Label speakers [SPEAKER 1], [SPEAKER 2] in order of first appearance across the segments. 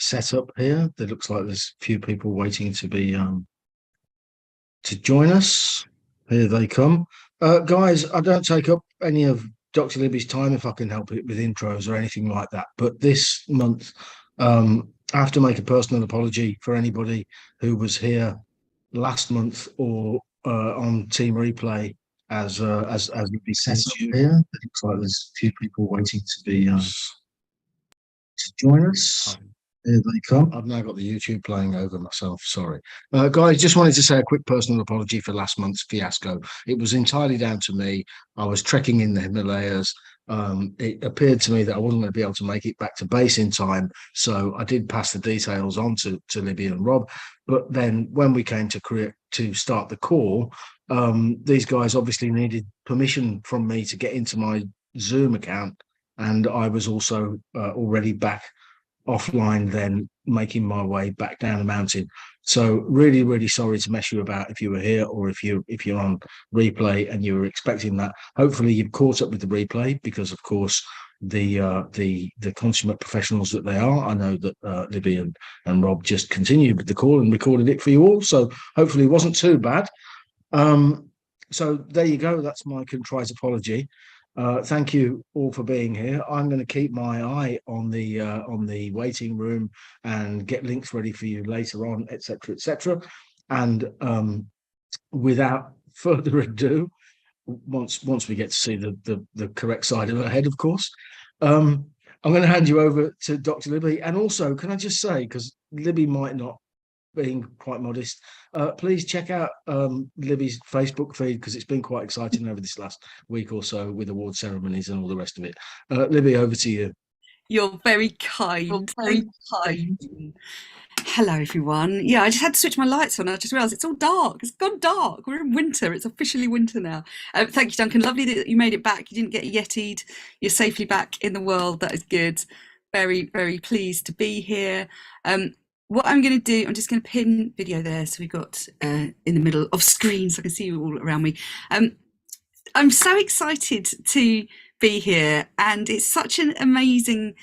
[SPEAKER 1] setup here. There looks like there's a few people waiting to be to join us. Here they come. Guys, I don't take up any of Dr. Libby's time if I can help it with intros or anything like that. But this month, I have to make a personal apology for anybody who was here last month or on Team Replay as Libby said here. It looks like there's a few people waiting to be to join us. Here they come. I've now got the YouTube playing over myself. Sorry. Guys, just wanted to say a quick personal apology for last month's fiasco. It was entirely down to me. I was trekking in the Himalayas. It appeared to me that I wasn't going to be able to make it back to base in time. So I did pass the details on to Libby and Rob. But then when we came to start the call, these guys obviously needed permission from me to get into my Zoom account. And I was also already back offline then, making my way back down the mountain. So really, really sorry to mess you about if you were here or if you're on replay and you were expecting that. Hopefully you've caught up with the replay because, of course, the consummate professionals that they are. I know that Libby and Rob just continued with the call and recorded it for you all. So hopefully it wasn't too bad. So there you go. That's my contrite apology. Thank you all for being here. I'm going to keep my eye on the waiting room and get links ready for you later on, etc., etc. And without further ado, once we get to see the correct side of her head, of course, I'm going to hand you over to Dr. Libby. And also, can I just say, because Libby might not, being quite modest, please check out Libby's Facebook feed because it's been quite exciting over this last week or so with award ceremonies and all the rest of it. Libby, over to you.
[SPEAKER 2] You're very kind. Very kind. Hello, everyone. Yeah, I just had to switch my lights on. I just realised it's all dark. It's gone dark. We're in winter. It's officially winter now. Thank you, Duncan. Lovely that you made it back. You didn't get yetied. You're safely back in the world. That is good. Very, very pleased to be here. What I'm going to do, I'm just going to pin video there. So we've got in the middle of screen so I can see you all around me. I'm so excited to be here, and it's such an amazing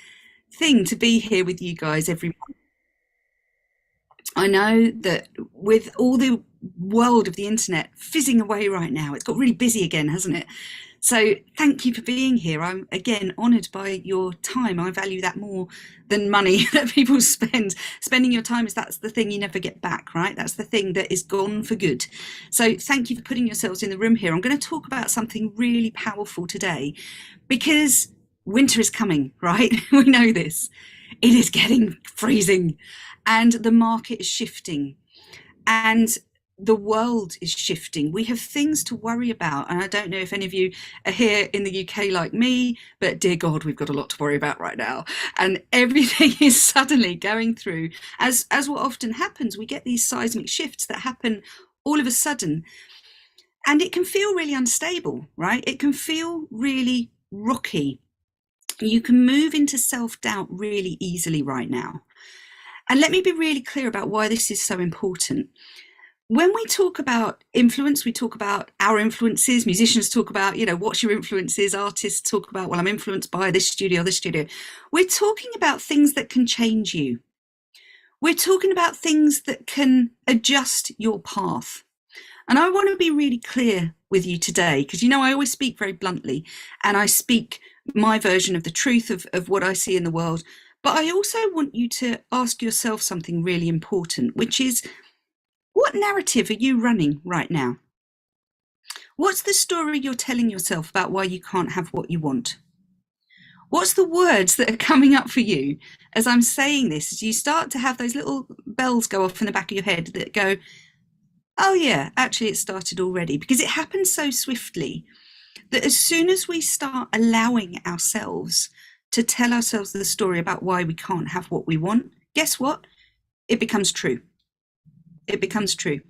[SPEAKER 2] thing to be here with you guys every month. I know that with all the world of the internet fizzing away right now, it's got really busy again, hasn't it? So thank you for being here. I'm again honoured by your time. I value that more than money that people spend. Spending your time that's the thing you never get back, right? That's the thing that is gone for good. So thank you for putting yourselves in the room here. I'm going to talk about something really powerful today because winter is coming, right? We know this. It is getting freezing and the market is shifting and the world is shifting. We have things to worry about. And I don't know if any of you are here in the UK like me, but dear God, we've got a lot to worry about right now. And everything is suddenly going through, as what often happens, we get these seismic shifts that happen all of a sudden. And it can feel really unstable, right? It can feel really rocky. You can move into self-doubt really easily right now. And let me be really clear about why this is so important. When we talk about influence, we talk about our influences. Musicians talk about, what's your influences? Artists talk about, well, I'm influenced by this studio, this studio. We're talking about things that can change you. We're talking about things that can adjust your path. And I want to be really clear with you today, because, I always speak very bluntly and I speak my version of the truth of what I see in the world. But I also want you to ask yourself something really important, which is, what narrative are you running right now? What's the story you're telling yourself about why you can't have what you want? What's the words that are coming up for you as I'm saying this, as you start to have those little bells go off in the back of your head that go, oh yeah, actually it started already, because it happens so swiftly that as soon as we start allowing ourselves to tell ourselves the story about why we can't have what we want, guess what? It becomes true. It becomes true.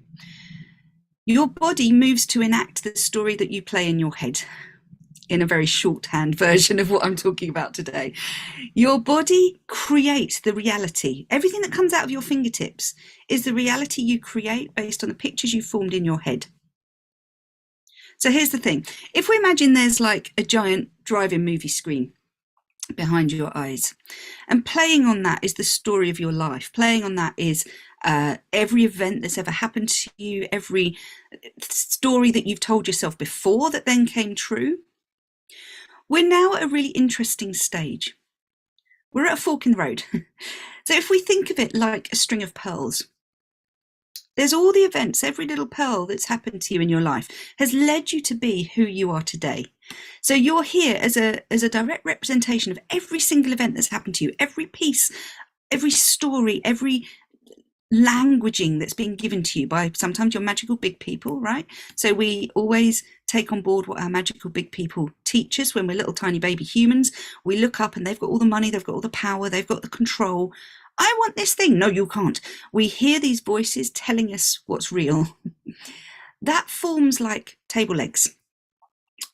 [SPEAKER 2] Your body moves to enact the story that you play in your head, in a very shorthand version of what I'm talking about today. Your body creates the reality. Everything that comes out of your fingertips is the reality you create based on the pictures you formed in your head. So here's the thing. If we imagine there's like a giant drive-in movie screen, behind your eyes. And playing on that is the story of your life. Playing on that is every event that's ever happened to you, every story that you've told yourself before that then came true. We're now at a really interesting stage. We're at a fork in the road. So if we think of it like a string of pearls, there's all the events, every little pearl that's happened to you in your life has led you to be who you are today. So you're here as a direct representation of every single event that's happened to you, every piece, every story, every languaging that's been given to you by sometimes your magical big people, right? So we always take on board what our magical big people teach us when we're little tiny baby humans. We look up and they've got all the money, they've got all the power, they've got the control. I want this thing. No, you can't. We hear these voices telling us what's real. That forms like table legs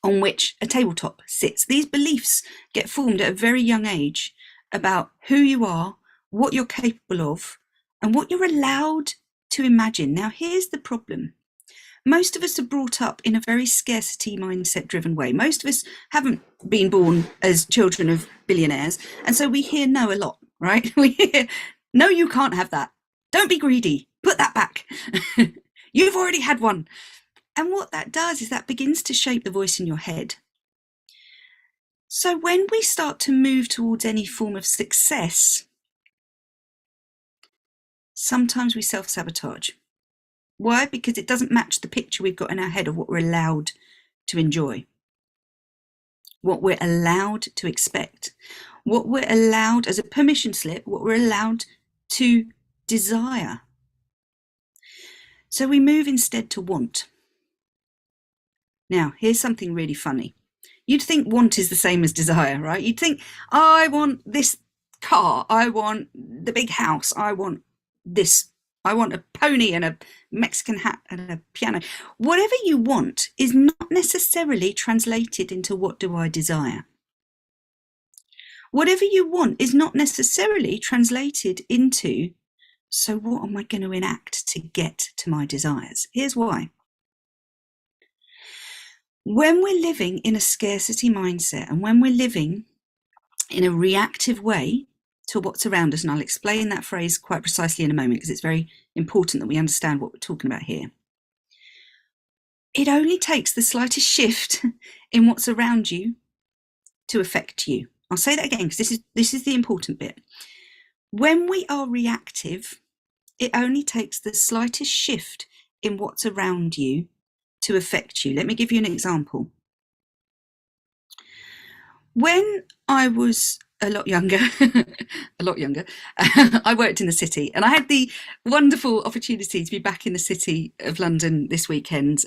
[SPEAKER 2] on which a tabletop sits. These beliefs get formed at a very young age about who you are, what you're capable of, and what you're allowed to imagine. Now, here's the problem. Most of us are brought up in a very scarcity mindset driven way. Most of us haven't been born as children of billionaires. And so we hear no a lot, right? We hear, no, you can't have that. Don't be greedy. Put that back. You've already had one. And what that does is that begins to shape the voice in your head. So when we start to move towards any form of success, sometimes we self-sabotage. Why? Because it doesn't match the picture we've got in our head of what we're allowed to enjoy, what we're allowed to expect, what we're allowed as a permission slip, what we're allowed to desire. So we move instead to want. Now, here's something really funny. You'd think want is the same as desire, right? You'd think, oh, I want this car, I want the big house, I want this, I want a pony and a Mexican hat and a piano. Whatever you want is not necessarily translated into what do I desire. Whatever you want is not necessarily translated into, so what am I going to enact to get to my desires? Here's why. When we're living in a scarcity mindset and when we're living in a reactive way to what's around us, and I'll explain that phrase quite precisely in a moment because it's very important that we understand what we're talking about here. It only takes the slightest shift in what's around you to affect you. I'll say that again because this is the important bit. When we are reactive, it only takes the slightest shift in what's around you to affect you. Let me give you an example. When I was a lot younger, I worked in the city and I had the wonderful opportunity to be back in the city of London this weekend.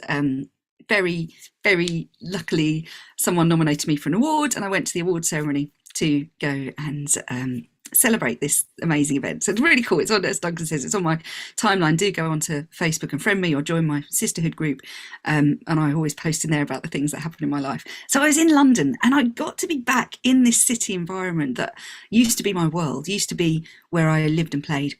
[SPEAKER 2] Very, very luckily, someone nominated me for an award and I went to the award ceremony to go and celebrate this amazing event. So it's really cool. It's on, as Duncan says, it's on my timeline. Do go onto Facebook and friend me or join my sisterhood group. And I always post in there about the things that happen in my life. So I was in London and I got to be back in this city environment that used to be my world, used to be where I lived and played.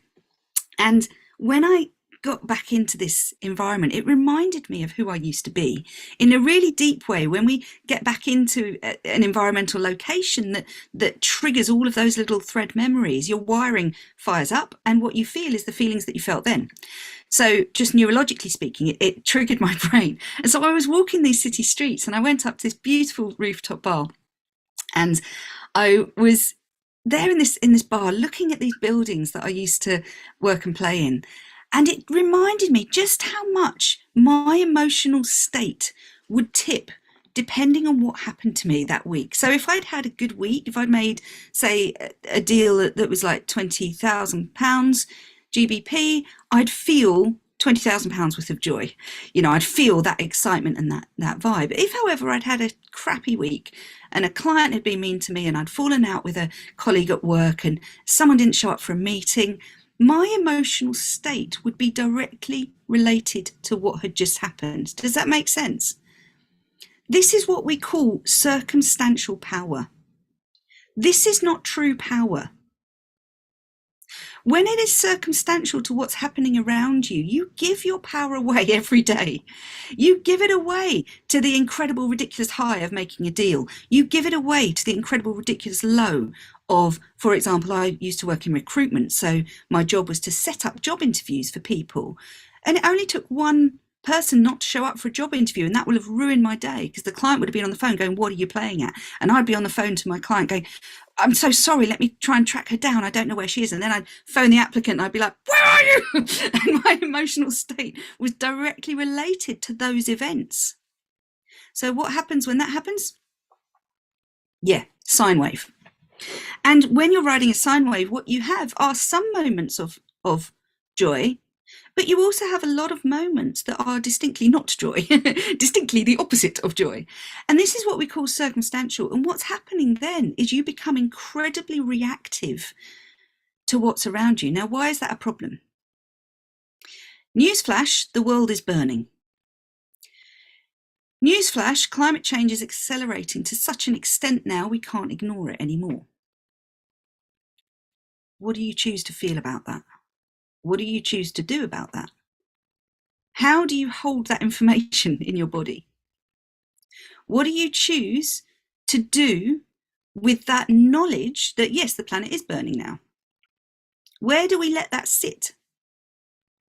[SPEAKER 2] And when I got back into this environment, it reminded me of who I used to be in a really deep way. When we get back into an environmental location that triggers all of those little thread memories, your wiring fires up and what you feel is the feelings that you felt then. So just neurologically speaking, it triggered my brain. And so I was walking these city streets and I went up to this beautiful rooftop bar and I was there in this bar looking at these buildings that I used to work and play in. And it reminded me just how much my emotional state would tip depending on what happened to me that week. So if I'd had a good week, if I'd made, say, a deal that was like £20,000 GBP, I'd feel £20,000 worth of joy. You know, I'd feel that excitement and that vibe. If, however, I'd had a crappy week and a client had been mean to me and I'd fallen out with a colleague at work and someone didn't show up for a meeting, my emotional state would be directly related to what had just happened. Does that make sense? This is what we call circumstantial power. This is not true power. When it is circumstantial to what's happening around you, you give your power away every day. You give it away to the incredible, ridiculous high of making a deal. You give it away to the incredible, ridiculous low of, for example, I used to work in recruitment. So my job was to set up job interviews for people. And it only took one person not to show up for a job interview, and that will have ruined my day, because the client would have been on the phone going, what are you playing at? And I'd be on the phone to my client going, I'm so sorry, let me try and track her down, I don't know where she is. And then I'd phone the applicant and I'd be like, where are you? And my emotional state was directly related to those events. So what happens when that happens? Yeah, sine wave. And when you're riding a sine wave, what you have are some moments of joy, but you also have a lot of moments that are distinctly not joy, distinctly the opposite of joy. And this is what we call circumstantial. And what's happening then is you become incredibly reactive to what's around you. Now, why is that a problem? Newsflash, the world is burning. Newsflash, climate change is accelerating to such an extent now we can't ignore it anymore. What do you choose to feel about that? What do you choose to do about that? How do you hold that information in your body? What do you choose to do with that knowledge that, yes, the planet is burning now? Where do we let that sit?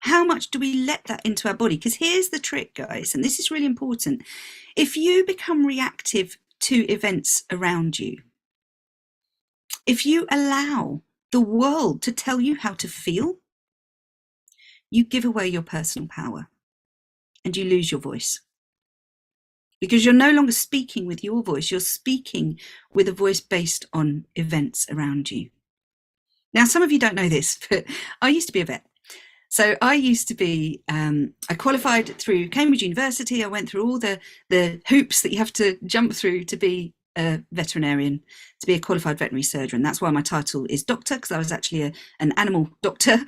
[SPEAKER 2] How much do we let that into our body? Because here's the trick, guys, and this is really important. If you become reactive to events around you, if you allow the world to tell you how to feel, you give away your personal power and you lose your voice. Because you're no longer speaking with your voice, you're speaking with a voice based on events around you. Now, some of you don't know this, but I used to be a vet. So I used to be, I qualified through Cambridge University. I went through all the hoops that you have to jump through to be a veterinarian, to be a qualified veterinary surgeon. That's why my title is doctor, because I was actually an animal doctor.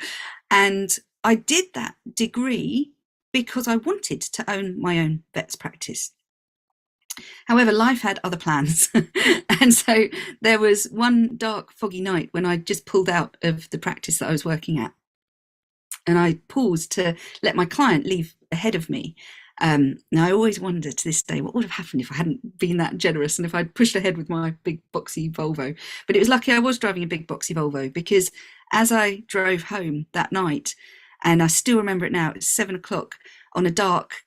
[SPEAKER 2] And I did that degree because I wanted to own my own vet's practice. However, life had other plans. And so there was one dark, foggy night when I just pulled out of the practice that I was working at. And I paused to let my client leave ahead of me. Now, I always wonder to this day, what would have happened if I hadn't been that generous and if I'd pushed ahead with my big boxy Volvo. But it was lucky I was driving a big boxy Volvo, because as I drove home that night, and I still remember it now, it was 7 o'clock on a dark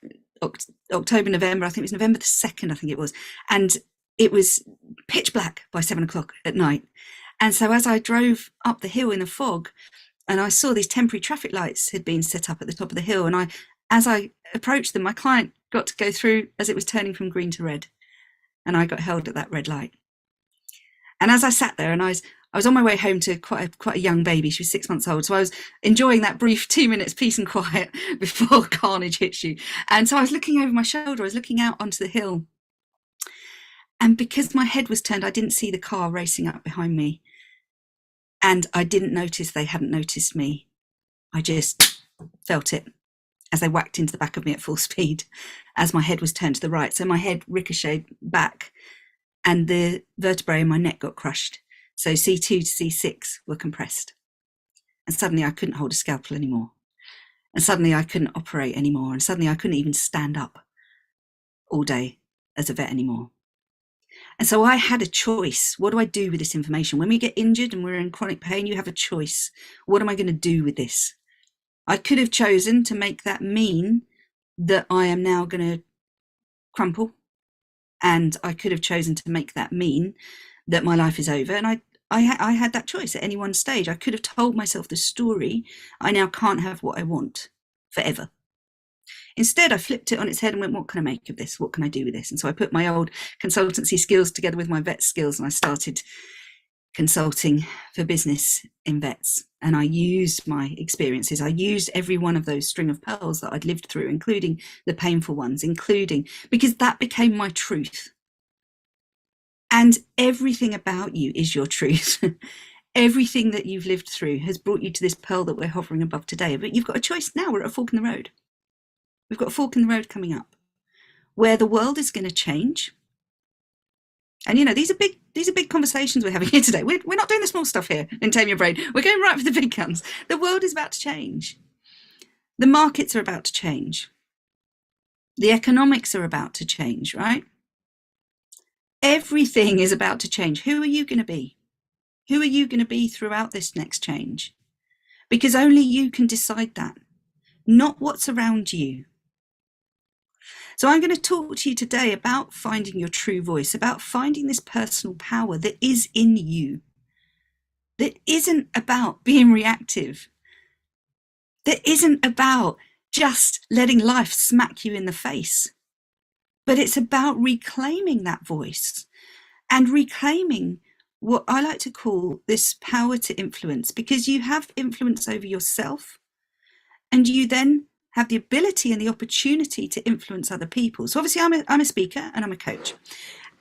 [SPEAKER 2] October, November, I think it was November the 2nd, I think it was. And it was pitch black by 7 o'clock at night. And so as I drove up the hill in the fog, and I saw these temporary traffic lights had been set up at the top of the hill. And as I approached them, my client got to go through as it was turning from green to red. And I got held at that red light. And as I sat there, and I was on my way home to quite a young baby. She was 6 months old. So I was enjoying that brief 2 minutes peace and quiet before carnage hits you. And so I was looking over my shoulder. I was looking out onto the hill. And because my head was turned, I didn't see the car racing up behind me. And I didn't notice they hadn't noticed me. I just felt it as they whacked into the back of me at full speed as my head was turned to the right. So my head ricocheted back and the vertebrae in my neck got crushed. So C2 to C6 were compressed. And suddenly I couldn't hold a scalpel anymore. And suddenly I couldn't operate anymore. And suddenly I couldn't even stand up all day as a vet anymore. And so I had a choice. What do I do with this information? When we get injured and we're in chronic pain, you have a choice. What am I going to do with this? I could have chosen to make that mean that I am now going to crumple. And I could have chosen to make that mean that my life is over. And I had that choice at any one stage. I could have told myself the story, I now can't have what I want forever. Instead, I flipped it on its head and went, what can I make of this? What can I do with this? And so I put my old consultancy skills together with my vet skills, and I started consulting for business in vets. And I used my experiences. I used every one of those string of pearls that I'd lived through, including the painful ones, because that became my truth. And everything about you is your truth. Everything that you've lived through has brought you to this pearl that we're hovering above today. But you've got a choice now. We're at a fork in the road. We've got a fork in the road coming up where the world is going to change. And these are big conversations we're having here today. We're not doing the small stuff here in Tame Your Brain. We're going right for the big guns. The world is about to change. The markets are about to change. The economics are about to change, right? Everything is about to change. Who are you going to be? Who are you going to be throughout this next change? Because only you can decide that, not what's around you. So I'm going to talk to you today about finding your true voice, about finding this personal power that is in you, that isn't about being reactive, that isn't about just letting life smack you in the face, but it's about reclaiming that voice and reclaiming what I like to call this power to influence, because you have influence over yourself and you then have the ability and the opportunity to influence other people. So obviously I'm a speaker and I'm a coach,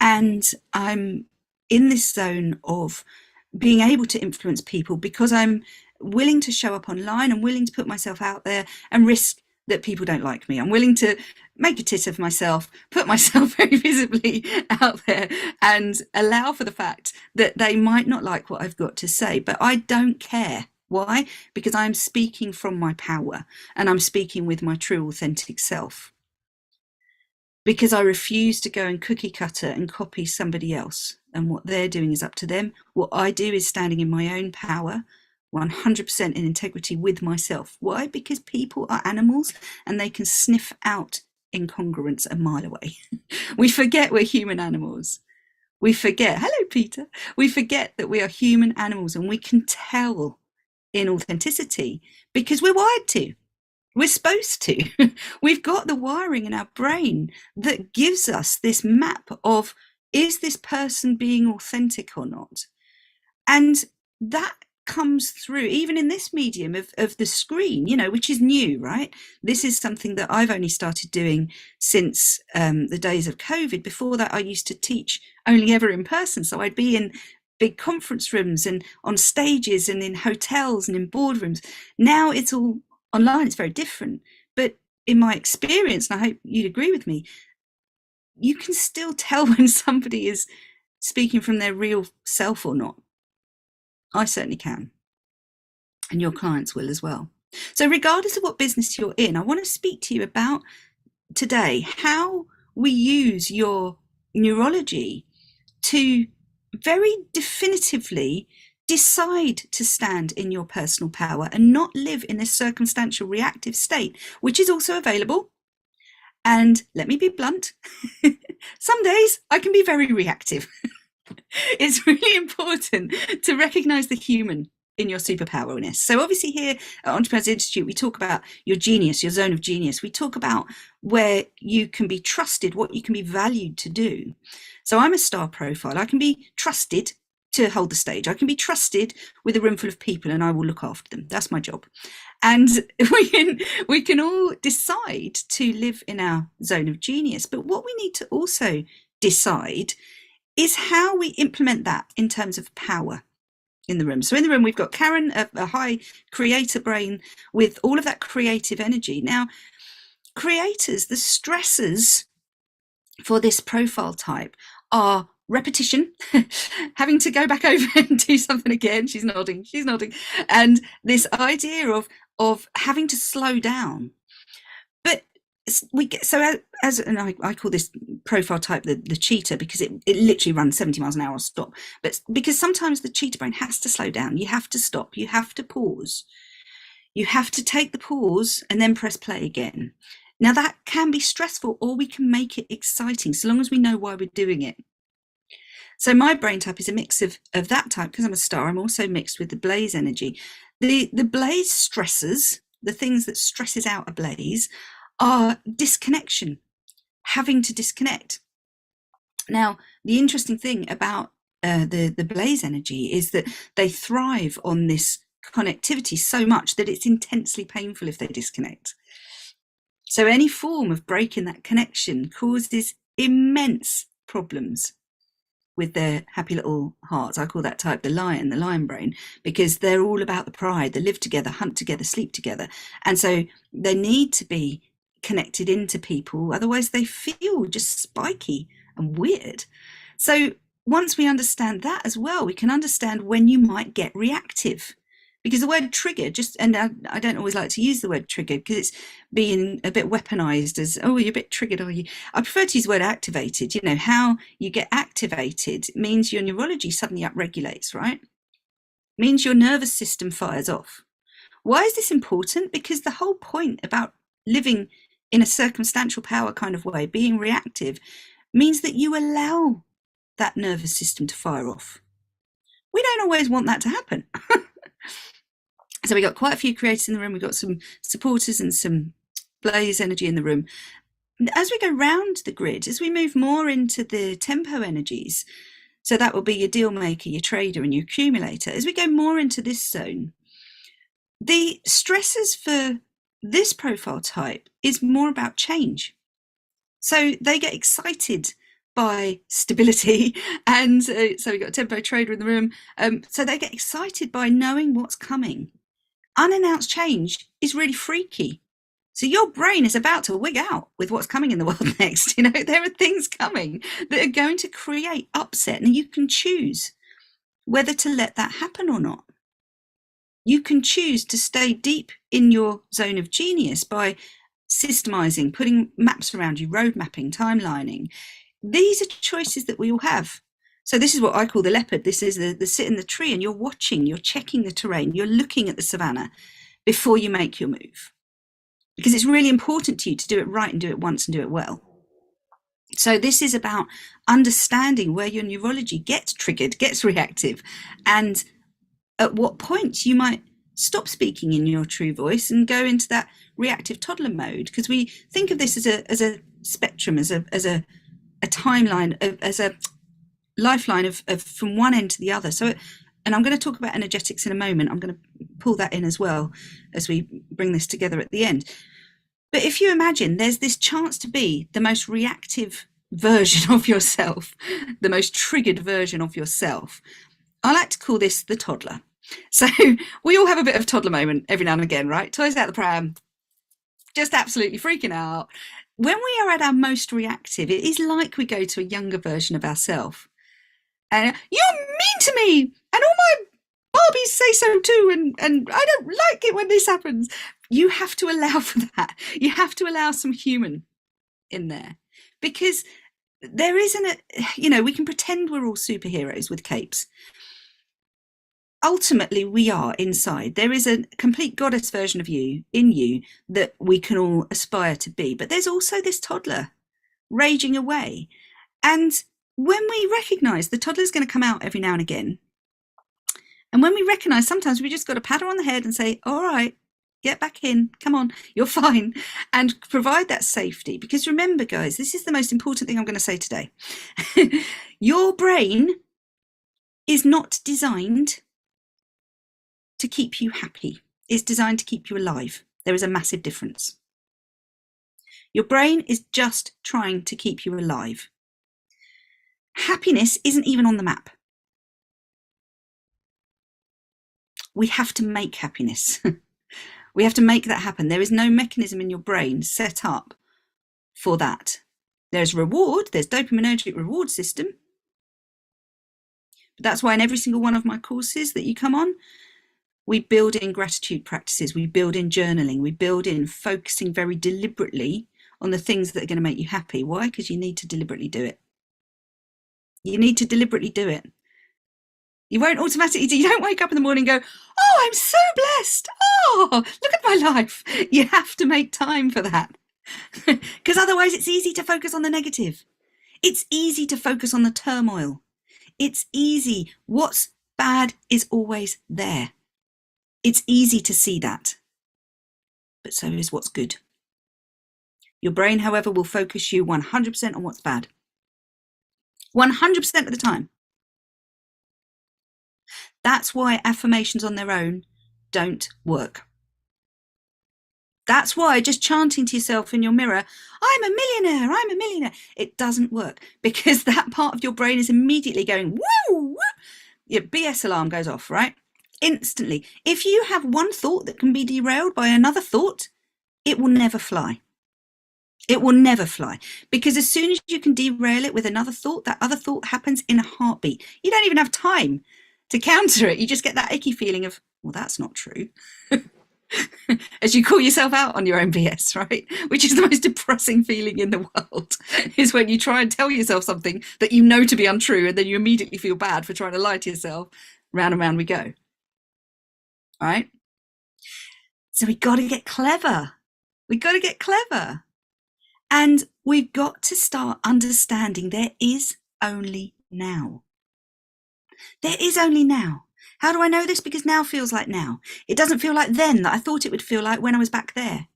[SPEAKER 2] and I'm in this zone of being able to influence people because I'm willing to show up online and willing to put myself out there and risk that people don't like me. I'm willing to make a tit of myself, put myself very visibly out there and allow for the fact that they might not like what I've got to say, but I don't care. Why? Because I'm speaking from my power and I'm speaking with my true authentic self. Because I refuse to go and cookie cutter and copy somebody else, and what they're doing is up to them. What I do is standing in my own power, 100% in integrity with myself. Why? Because people are animals and they can sniff out incongruence a mile away. We forget we're human animals. We forget, hello Peter, we forget that we are human animals and we can tell in authenticity because we're wired to. We're supposed to. We've got the wiring in our brain that gives us this map of, is this person being authentic or not? And that comes through even in this medium of the screen, which is new, right? This is something that I've only started doing since the days of COVID. Before that, I used to teach only ever in person. So I'd be in big conference rooms and on stages and in hotels and in boardrooms. Now it's all online. It's very different. But in my experience, and I hope you'd agree with me, you can still tell when somebody is speaking from their real self or not. I certainly can. And your clients will as well. So regardless of what business you're in, I want to speak to you about today how we use your neurology to very definitively decide to stand in your personal power and not live in this circumstantial reactive state, which is also available. And let me be blunt, some days I can be very reactive. It's really important to recognize the human in your superpowerness. So obviously here at Entrepreneurs Institute, we talk about your genius, your zone of genius. We talk about where you can be trusted, what you can be valued to do. So I'm a star profile. I can be trusted to hold the stage. I can be trusted with a room full of people and I will look after them. That's my job. And we can all decide to live in our zone of genius. But what we need to also decide is how we implement that in terms of power in the room. So in the room, we've got Karen, a high creator brain with all of that creative energy. Now, creators, the stressors for this profile type are repetition, having to go back over and do something again. She's nodding. And this idea of having to slow down. But I call this profile type the cheetah because it literally runs 70 miles an hour stop. But because sometimes the cheetah brain has to slow down, you have to stop, you have to pause, you have to take the pause and then press play again. Now that can be stressful, or we can make it exciting so long as we know why we're doing it. So my brain type is a mix of that type. Because I'm a star, I'm also mixed with the blaze energy. The blaze stresses, the things that stresses out a blaze, are disconnection, having to disconnect. Now, the interesting thing about the blaze energy is that they thrive on this connectivity so much that it's intensely painful if they disconnect. So any form of breaking that connection causes immense problems with their happy little hearts. I call that type the lion brain, because they're all about the pride. They live together, hunt together, sleep together. And so they need to be connected into people. Otherwise they feel just spiky and weird. So once we understand that as well, we can understand when you might get reactive. Because the word trigger, and I don't always like to use the word trigger because it's being a bit weaponized as, oh, you're a bit triggered, are you? I prefer to use the word activated. You know, how you get activated means your neurology suddenly upregulates, right? Means your nervous system fires off. Why is this important? Because the whole point about living in a circumstantial power kind of way, being reactive, means that you allow that nervous system to fire off. We don't always want that to happen. So we got quite a few creators in the room. We've got some supporters and some blaze energy in the room. As we go round the grid, as we move more into the tempo energies, so that will be your deal maker, your trader and your accumulator. As we go more into this zone, the stressors for this profile type is more about change. So they get excited by stability. And so we've got a tempo trader in the room. So they get excited by knowing what's coming. Unannounced change is really freaky. So your brain is about to wig out with what's coming in the world next. You know, there are things coming that are going to create upset, and you can choose whether to let that happen or not. You can choose to stay deep in your zone of genius by systemizing, putting maps around you, road mapping, timelining. These are choices that we all have. So this is what I call the leopard. This is the sit in the tree, and you're watching, you're checking the terrain, you're looking at the savannah before you make your move. Because it's really important to you to do it right and do it once and do it well. So this is about understanding where your neurology gets triggered, gets reactive, and at what point you might stop speaking in your true voice and go into that reactive toddler mode. Because we think of this as a spectrum, as a timeline, as a lifeline of from one end to the other. So, and I'm going to talk about energetics in a moment. I'm going to pull that in as well as we bring this together at the end. But if you imagine there's this chance to be the most reactive version of yourself, the most triggered version of yourself, I like to call this the toddler. So we all have a bit of toddler moment every now and again, right? Toys out the pram, just absolutely freaking out. When we are at our most reactive, it is like we go to a younger version of ourselves. And you're mean to me, and all my Barbies say so too, and I don't like it when this happens. You have to allow for that. You have to allow some human in there, because there isn't we can pretend we're all superheroes with capes. Ultimately, we are inside. There is a complete goddess version of you in you that we can all aspire to be. But there's also this toddler raging away. And when we recognize the toddler's going to come out every now and again, and when we recognize sometimes we just got to pat her on the head and say, all right, get back in, come on, you're fine, and provide that safety. Because remember, guys, this is the most important thing I'm going to say today. Your brain is not designed to keep you happy. It's designed to keep you alive. There is a massive difference. Your brain is just trying to keep you alive. Happiness isn't even on the map. We have to make happiness. We have to make that happen. There is no mechanism in your brain set up for that. There's reward, there's dopaminergic reward system. But that's why in every single one of my courses that you come on, we build in gratitude practices, we build in journaling, we build in focusing very deliberately on the things that are going to make you happy. Why? Because you need to deliberately do it. You need to deliberately do it. You won't automatically you don't wake up in the morning and go, oh, I'm so blessed. Oh, look at my life. You have to make time for that. Because otherwise it's easy to focus on the negative. It's easy to focus on the turmoil. It's easy. What's bad is always there. It's easy to see that. But so is what's good. Your brain, however, will focus you 100% on what's bad. 100% of the time. That's why affirmations on their own don't work. That's why just chanting to yourself in your mirror, I'm a millionaire, I'm a millionaire. It doesn't work, because that part of your brain is immediately going, woo, woo. Your BS alarm goes off, right? Instantly. If you have one thought that can be derailed by another thought, it will never fly. It will never fly, because as soon as you can derail it with another thought, that other thought happens in a heartbeat. You don't even have time to counter it. You just get that icky feeling of, well, that's not true. As you call yourself out on your own BS, right? Which is the most depressing feeling in the world, is when you try and tell yourself something that you know to be untrue, and then you immediately feel bad for trying to lie to yourself. Round and round we go. All right? So we got to get clever. We got to get clever. And we've got to start understanding there is only now. There is only now. How do I know this? Because now feels like now. It doesn't feel like then that I thought it would feel like when I was back there.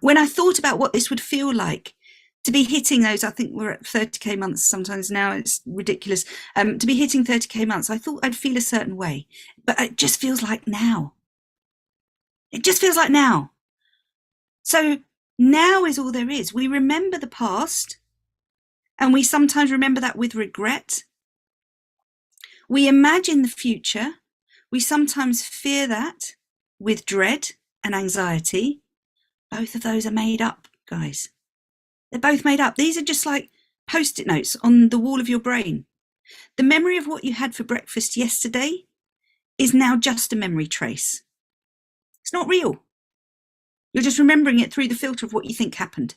[SPEAKER 2] When I thought about what this would feel like to be hitting those, I think we're at 30k months sometimes now, it's ridiculous. To be hitting 30k months, I thought I'd feel a certain way, but it just feels like now. It just feels like now. So now is all there is. We remember the past, and we sometimes remember that with regret. We imagine the future. We sometimes fear that with dread and anxiety. Both of those are made up, guys. They're both made up. These are just like post-it notes on the wall of your brain. The memory of what you had for breakfast yesterday is now just a memory trace. It's not real. You're just remembering it through the filter of what you think happened.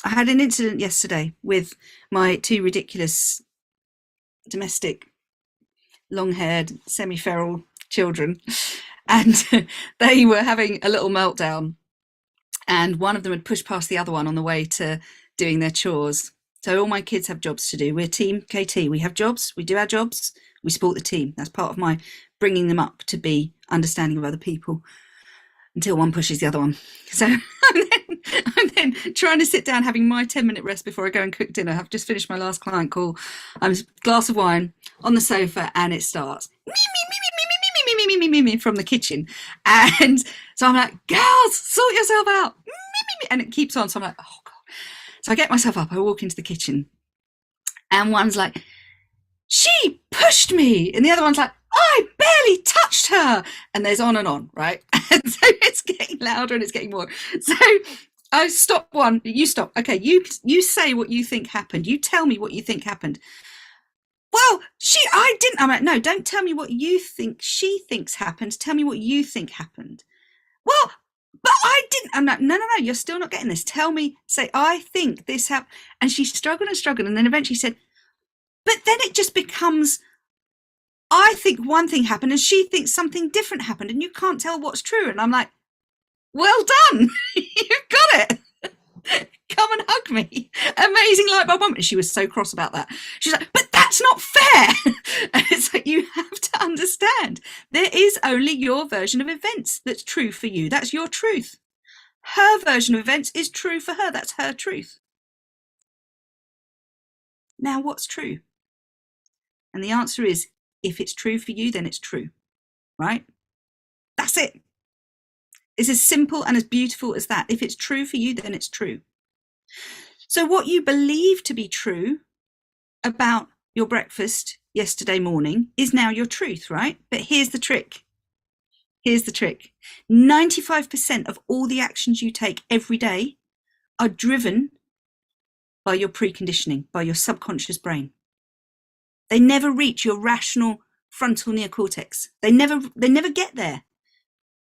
[SPEAKER 2] I had an incident yesterday with my two ridiculous domestic, long-haired, semi-feral children, and they were having a little meltdown, and one of them had pushed past the other one on the way to doing their chores. So all my kids have jobs to do. We're Team KT. We have jobs. We do our jobs. We support the team. That's part of my bringing them up to be understanding of other people, until one pushes the other one. So I'm then trying to sit down, having my 10-minute rest before I go and cook dinner. I've just finished my last client call. I'm a glass of wine on the sofa, and it starts from the kitchen. And so I'm like, girls, sort yourself out. And it keeps on. So I'm like, oh God. So I get myself up, I walk into the kitchen, and one's like, she pushed me. And the other one's like, I barely touched her. And there's on and on, right? And so it's getting louder and it's getting more. So I stop one, you stop. Okay, you say what you think happened. You tell me what you think happened. Well, I didn't. I'm like, no, don't tell me what you think she thinks happened. Tell me what you think happened. Well, but I didn't. I'm like, no, you're still not getting this. Tell me, say, I think this happened. And she struggled and struggled. And then eventually said, but then it just becomes, I think one thing happened and she thinks something different happened, and you can't tell what's true. And I'm like, well done. You've got it. Come and hug me. Amazing light bulb moment. And she was so cross about that. She's like, but that's not fair. And it's like, you have to understand, there is only your version of events that's true for you. That's your truth. Her version of events is true for her. That's her truth. Now, what's true? And the answer is, if it's true for you, then it's true, right? That's it. It's as simple and as beautiful as that. If it's true for you, then it's true. So what you believe to be true about your breakfast yesterday morning is now your truth, right? But here's the trick. Here's the trick. 95% of all the actions you take every day are driven by your preconditioning, by your subconscious brain. They never reach your rational frontal neocortex. They never get there.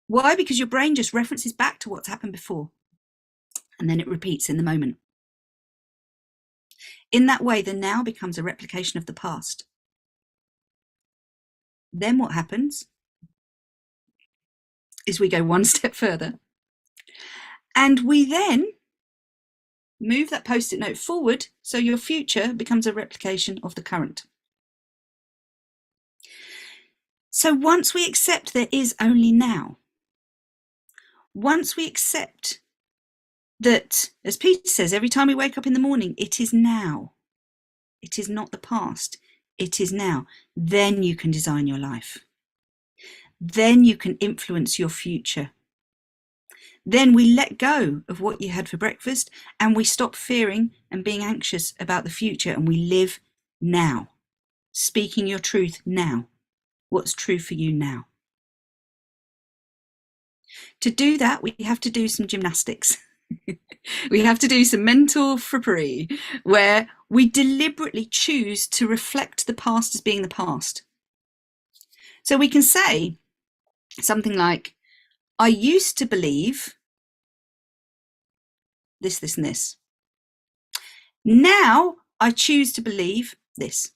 [SPEAKER 2] Why? Because your brain just references back to what's happened before, and then it repeats in the moment. In that way, the now becomes a replication of the past. Then what happens is we go one step further, and we then move that post-it note forward, so your future becomes a replication of the current. So once we accept there is only now, once we accept that, as Peter says, every time we wake up in the morning, it is now. It is not the past. It is now. Then you can design your life. Then you can influence your future. Then we let go of what you had for breakfast, and we stop fearing and being anxious about the future, and we live now, speaking your truth now. What's true for you now? To do that, we have to do some gymnastics. We have to do some mental frippery where we deliberately choose to reflect the past as being the past. So we can say something like, I used to believe this, this, and this. Now I choose to believe this.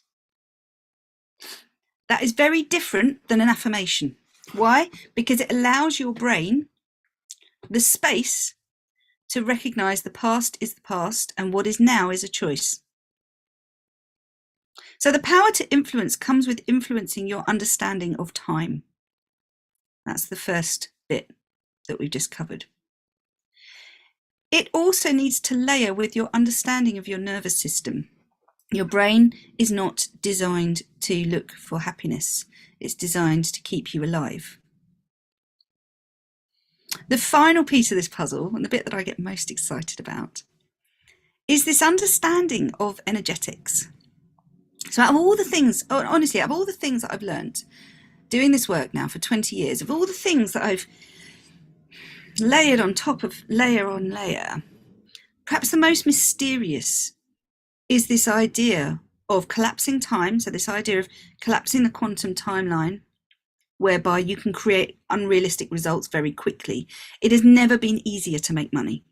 [SPEAKER 2] That is very different than an affirmation. Why? Because it allows your brain the space to recognize the past is the past and what is now is a choice. So the power to influence comes with influencing your understanding of time. That's the first bit that we've just covered. It also needs to layer with your understanding of your nervous system. Your brain is not designed to look for happiness. It's designed to keep you alive. The final piece of this puzzle, and the bit that I get most excited about, is this understanding of energetics. So out of all the things, honestly, out of all the things that I've learned doing this work now for 20 years, of all the things that I've layered on top of layer on layer, perhaps the most mysterious is this idea of collapsing time. So this idea of collapsing the quantum timeline, whereby you can create unrealistic results very quickly. It has never been easier to make money.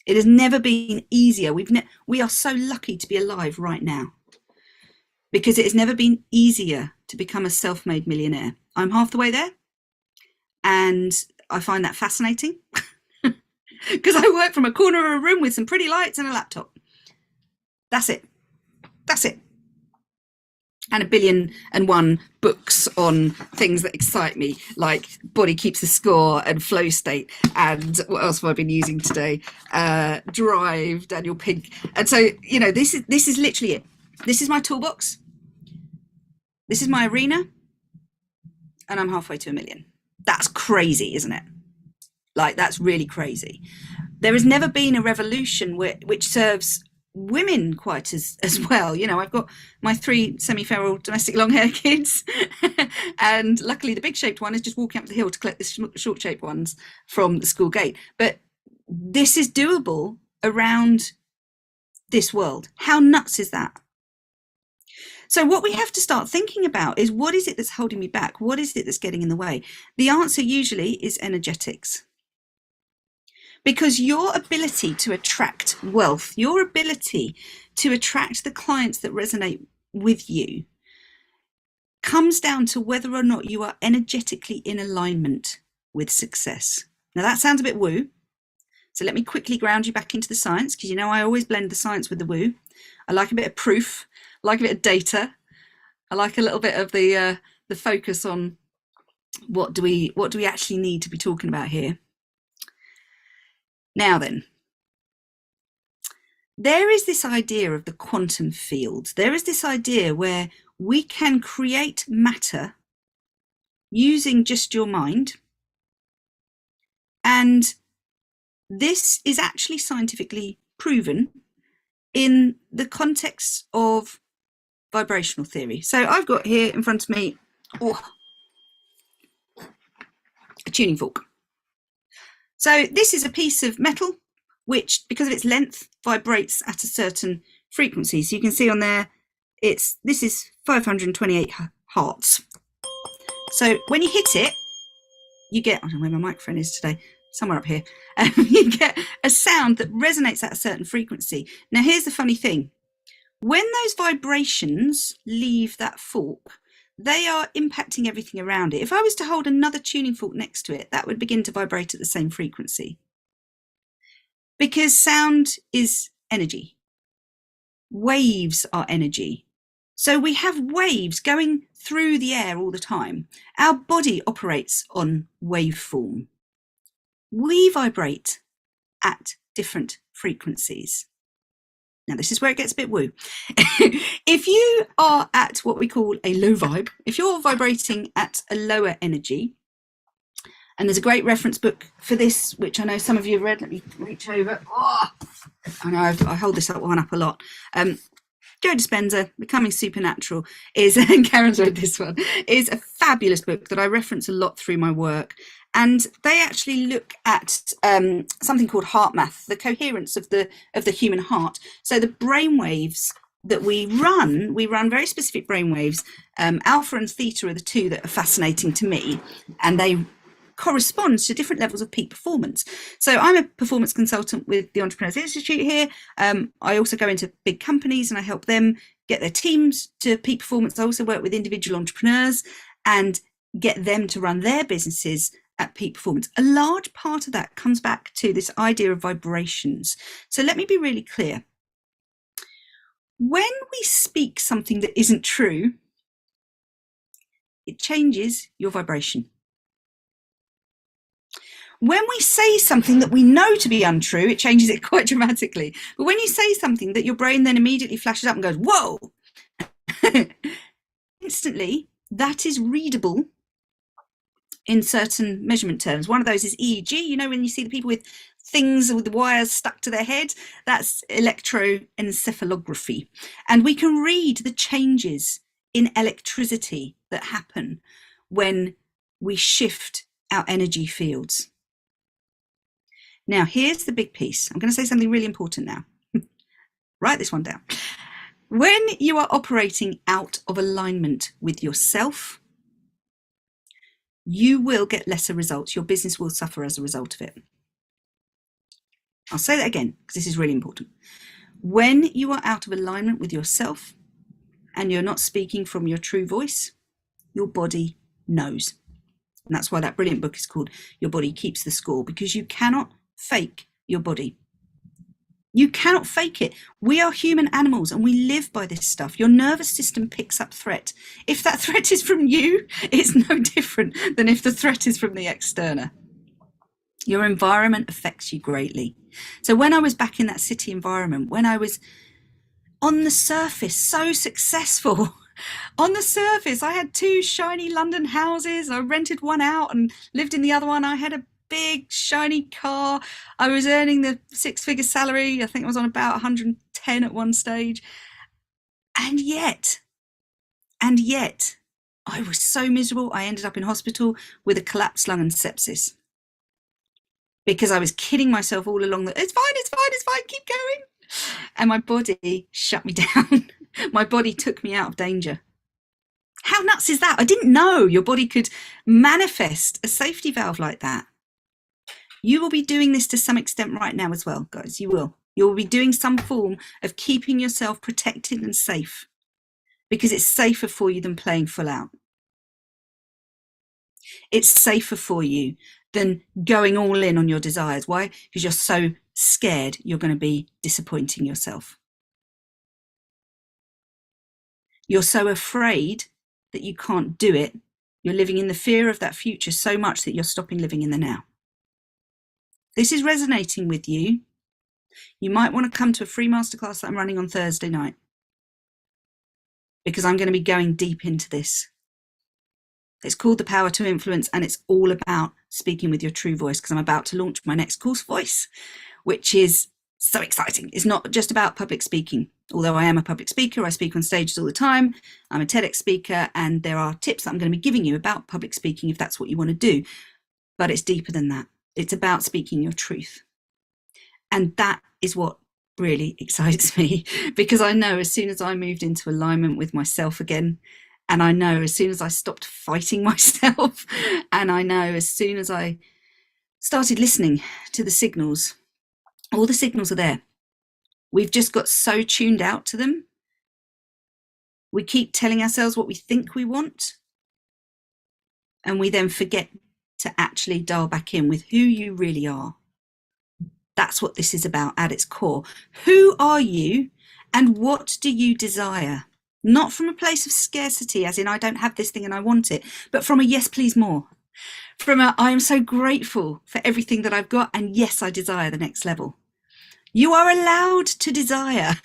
[SPEAKER 2] It has never been easier. We are so lucky to be alive right now because it has never been easier to become a self-made millionaire. I'm half the way there, and I find that fascinating because I work from a corner of a room with some pretty lights and a laptop. That's it. That's it. And 1,000,000,001 books on things that excite me, like Body Keeps the Score and Flow State, and what else have I been using today? Drive, Daniel Pink. And so, you know, this is literally it. This is my toolbox. This is my arena, and I'm halfway to 1,000,000. That's crazy, isn't it? Like, that's really crazy. There has never been a revolution which serves women quite as well. You know, I've got my 3 semi-feral domestic long hair kids and luckily the big shaped one is just walking up the hill to collect the short shaped ones from the school gate. But this is doable around this world. How nuts is that? So what we have to start thinking about is, what is it that's holding me back? What is it that's getting in the way? The answer usually is energetics. Because your ability to attract wealth, your ability to attract the clients that resonate with you, comes down to whether or not you are energetically in alignment with success. Now that sounds a bit woo. So let me quickly ground you back into the science, because you know I always blend the science with the woo. I like a bit of proof, I like a bit of data. I like a little bit of the focus on what do we actually need to be talking about here. Now then, there is this idea of the quantum field. There is this idea where we can create matter using just your mind. And this is actually scientifically proven in the context of vibrational theory. So I've got here in front of me a tuning fork. So this is a piece of metal which, because of its length, vibrates at a certain frequency. So you can see on there, this is 528 hertz. So when you hit it, you get, I don't know where my microphone is today, somewhere up here, you get a sound that resonates at a certain frequency. Now here's the funny thing. When those vibrations leave that fork, they are impacting everything around it. If I was to hold another tuning fork next to it, that would begin to vibrate at the same frequency. Because sound is energy. Waves are energy. So we have waves going through the air all the time. Our body operates on waveform. We vibrate at different frequencies. Now, this is where it gets a bit woo. If you are at what we call a low vibe, if you're vibrating at a lower energy, and there's a great reference book for this, which I know some of you have read. Let me reach over. Oh, I know I hold this one up a lot. Joe Dispenza, Becoming Supernatural, is, and Karen's read this one, is a fabulous book that I reference a lot through my work. And they actually look at something called heart math, the coherence of the human heart. So the brain waves that we run very specific brain waves. Alpha and theta are the two that are fascinating to me, and they correspond to different levels of peak performance. So I'm a performance consultant with the Entrepreneurs Institute here. I also go into big companies and I help them get their teams to peak performance. I also work with individual entrepreneurs and get them to run their businesses at peak performance. A large part of that comes back to this idea of vibrations. So let me be really clear. When we speak something that isn't true, it changes your vibration. When we say something that we know to be untrue, it changes it quite dramatically. But when you say something that your brain then immediately flashes up and goes, whoa, instantly, that is readable in certain measurement terms. One of those is EEG. You know, when you see the people with things with the wires stuck to their head, that's electroencephalography. And we can read the changes in electricity that happen when we shift our energy fields. Now, here's the big piece. I'm going to say something really important now. Write this one down. When you are operating out of alignment with yourself, you will get lesser results. Your business will suffer as a result of it. I'll say that again, because this is really important. When you are out of alignment with yourself and you're not speaking from your true voice, your body knows. And that's why that brilliant book is called Your Body Keeps the Score, because you cannot fake your body. You cannot fake it. We are human animals and we live by this stuff. Your nervous system picks up threat. If that threat is from you, it's no different than if the threat is from the external. Your environment affects you greatly. So when I was back in that city environment, when I was on the surface so successful, on the surface, I had 2 shiny London houses. I rented one out and lived in the other one. I had a big shiny car. I was earning the 6-figure salary. I think I was on about 110 at one stage. And yet, I was so miserable. I ended up in hospital with a collapsed lung and sepsis because I was kidding myself all along that it's fine, keep going. And my body shut me down. My body took me out of danger. How nuts is that? I didn't know your body could manifest a safety valve like that. You will be doing this to some extent right now as well, guys. You will. You will be doing some form of keeping yourself protected and safe because it's safer for you than playing full out. It's safer for you than going all in on your desires. Why? Because you're so scared you're going to be disappointing yourself. You're so afraid that you can't do it. You're living in the fear of that future so much that you're stopping living in the now. This is resonating with you. You might want to come to a free masterclass that I'm running on Thursday night because I'm going to be going deep into this. It's called The Power to Influence, and it's all about speaking with your true voice because I'm about to launch my next course, Voice, which is so exciting. It's not just about public speaking. Although I am a public speaker, I speak on stages all the time. I'm a TEDx speaker, and there are tips that I'm going to be giving you about public speaking if that's what you want to do. But it's deeper than that. It's about speaking your truth. And that is what really excites me because I know as soon as I moved into alignment with myself again, and I know as soon as I stopped fighting myself, and I know as soon as I started listening to the signals, all the signals are there. We've just got so tuned out to them. We keep telling ourselves what we think we want, and we then forget to actually dial back in with who you really are. That's what this is about at its core. Who are you and what do you desire? Not from a place of scarcity, as in I don't have this thing and I want it, but from a yes, please more. From a I am so grateful for everything that I've got, and yes, I desire the next level. You are allowed to desire.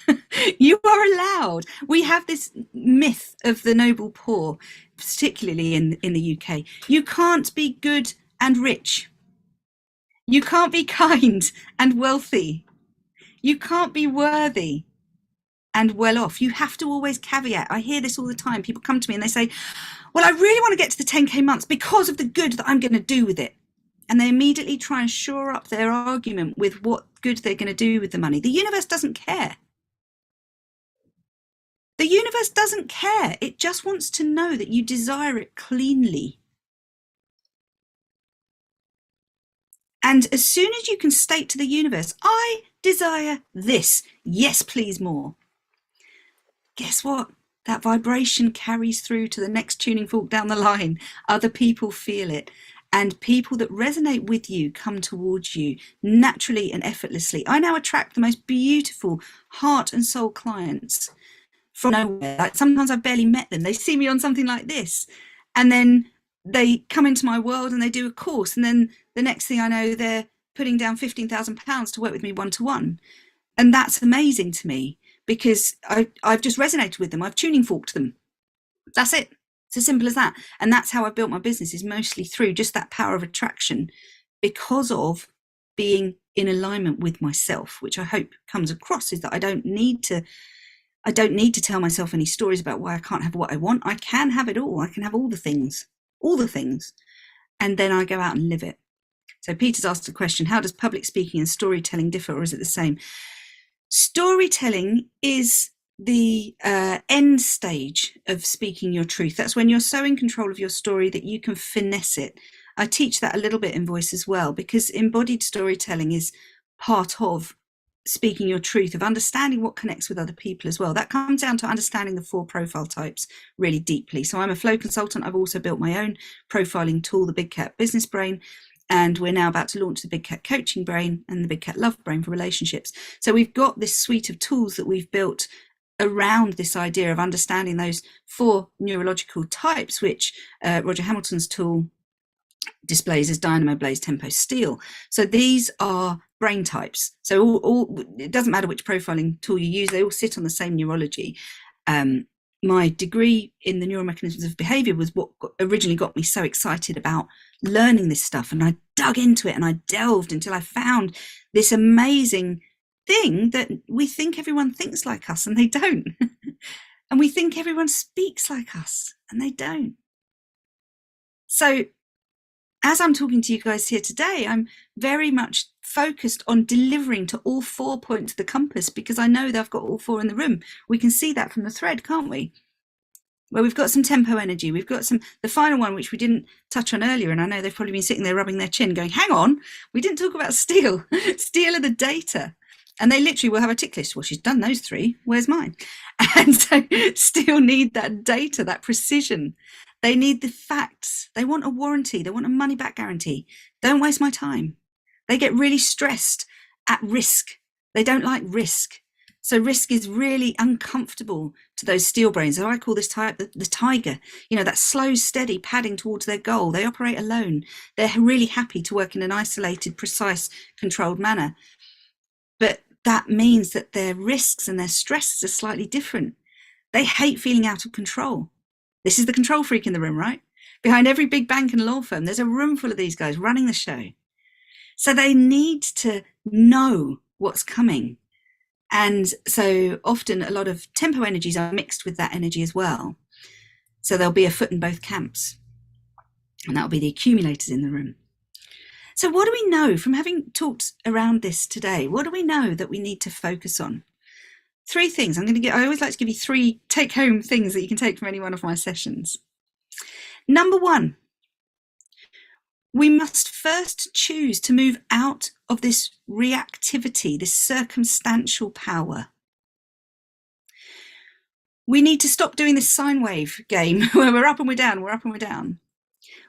[SPEAKER 2] You are allowed. We have this myth of the noble poor, particularly in the UK. You can't be good and rich. You can't be kind and wealthy. You can't be worthy. and well off. You have to always caveat. I hear this all the time. People come to me and they say, well, I really want to get to the 10K months because of the good that I'm going to do with it. And they immediately try and shore up their argument with what good they're going to do with the money. The universe doesn't care. The universe doesn't care. It just wants to know that you desire it cleanly. And as soon as you can state to the universe, I desire this, yes, please, more. Guess what? That vibration carries through to the next tuning fork down the line. Other people feel it. And people that resonate with you come towards you naturally and effortlessly. I now attract the most beautiful heart and soul clients from nowhere. Like, sometimes I've barely met them. They see me on something like this, and then they come into my world and they do a course, and then the next thing I know, they're putting down £15,000 to work with me one-to-one. And that's amazing to me, because I've just resonated with them. I've tuning forked them. That's it. It's as simple as that. And that's how I've built my business, is mostly through just that power of attraction, because of being in alignment with myself, which I hope comes across, is that I don't need to tell myself any stories about why I can't have what I want. I can have it all. I can have all the things. And then I go out and live it. So Peter's asked a question: how does public speaking and storytelling differ, or is it the same? Storytelling is the end stage of speaking your truth. That's when you're so in control of your story that you can finesse it. I teach that a little bit in voice as well, because embodied storytelling is part of speaking your truth, of understanding what connects with other people as well. That comes down to understanding the 4 profile types really deeply. So I'm a flow consultant. I've also built my own profiling tool, the Big Cat Business Brain. And we're now about to launch the Big Cat Coaching Brain and the Big Cat Love Brain for relationships. So we've got this suite of tools that we've built around this idea of understanding those 4 neurological types, which Roger Hamilton's tool displays as dynamo, blaze, tempo, steel. So these are brain types. So all it doesn't matter which profiling tool you use, they all sit on the same neurology. My degree in the neuromechanisms of behavior was what originally got me so excited about learning this stuff. And I dug into it and I delved until I found this amazing thing that we think everyone thinks like us, and they don't. And we think everyone speaks like us, and they don't. So as I'm talking to you guys here today, I'm very much focused on delivering to all 4 points of the compass, because I know that I've got all 4 in the room. We can see that from the thread, can't we? Well, we've got some tempo energy. We've got the final one, which we didn't touch on earlier. And I know they've probably been sitting there rubbing their chin going, hang on, we didn't talk about steel. Steel are the data. And they literally will have a tick list. Well, she's done those 3. Where's mine? And so still need that data, that precision. They need the facts. They want a warranty. They want a money back guarantee. Don't waste my time. They get really stressed at risk. They don't like risk. So risk is really uncomfortable to those steel brains. So I call this type the tiger, that slow, steady padding towards their goal. They operate alone. They're really happy to work in an isolated, precise, controlled manner. But that means that their risks and their stresses are slightly different. They hate feeling out of control. This is the control freak in the room, right? Behind every big bank and law firm, there's a room full of these guys running the show. So they need to know what's coming. And so often a lot of tempo energies are mixed with that energy as well. So there'll be a foot in both camps. And that'll be the accumulators in the room. So what do we know from having talked around this today? What do we know that we need to focus on? 3 things. I always like to give you 3 take-home things that you can take from any one of my sessions. Number 1, we must first choose to move out of this reactivity, this circumstantial power. We need to stop doing this sine wave game where we're up and we're down, we're up and we're down.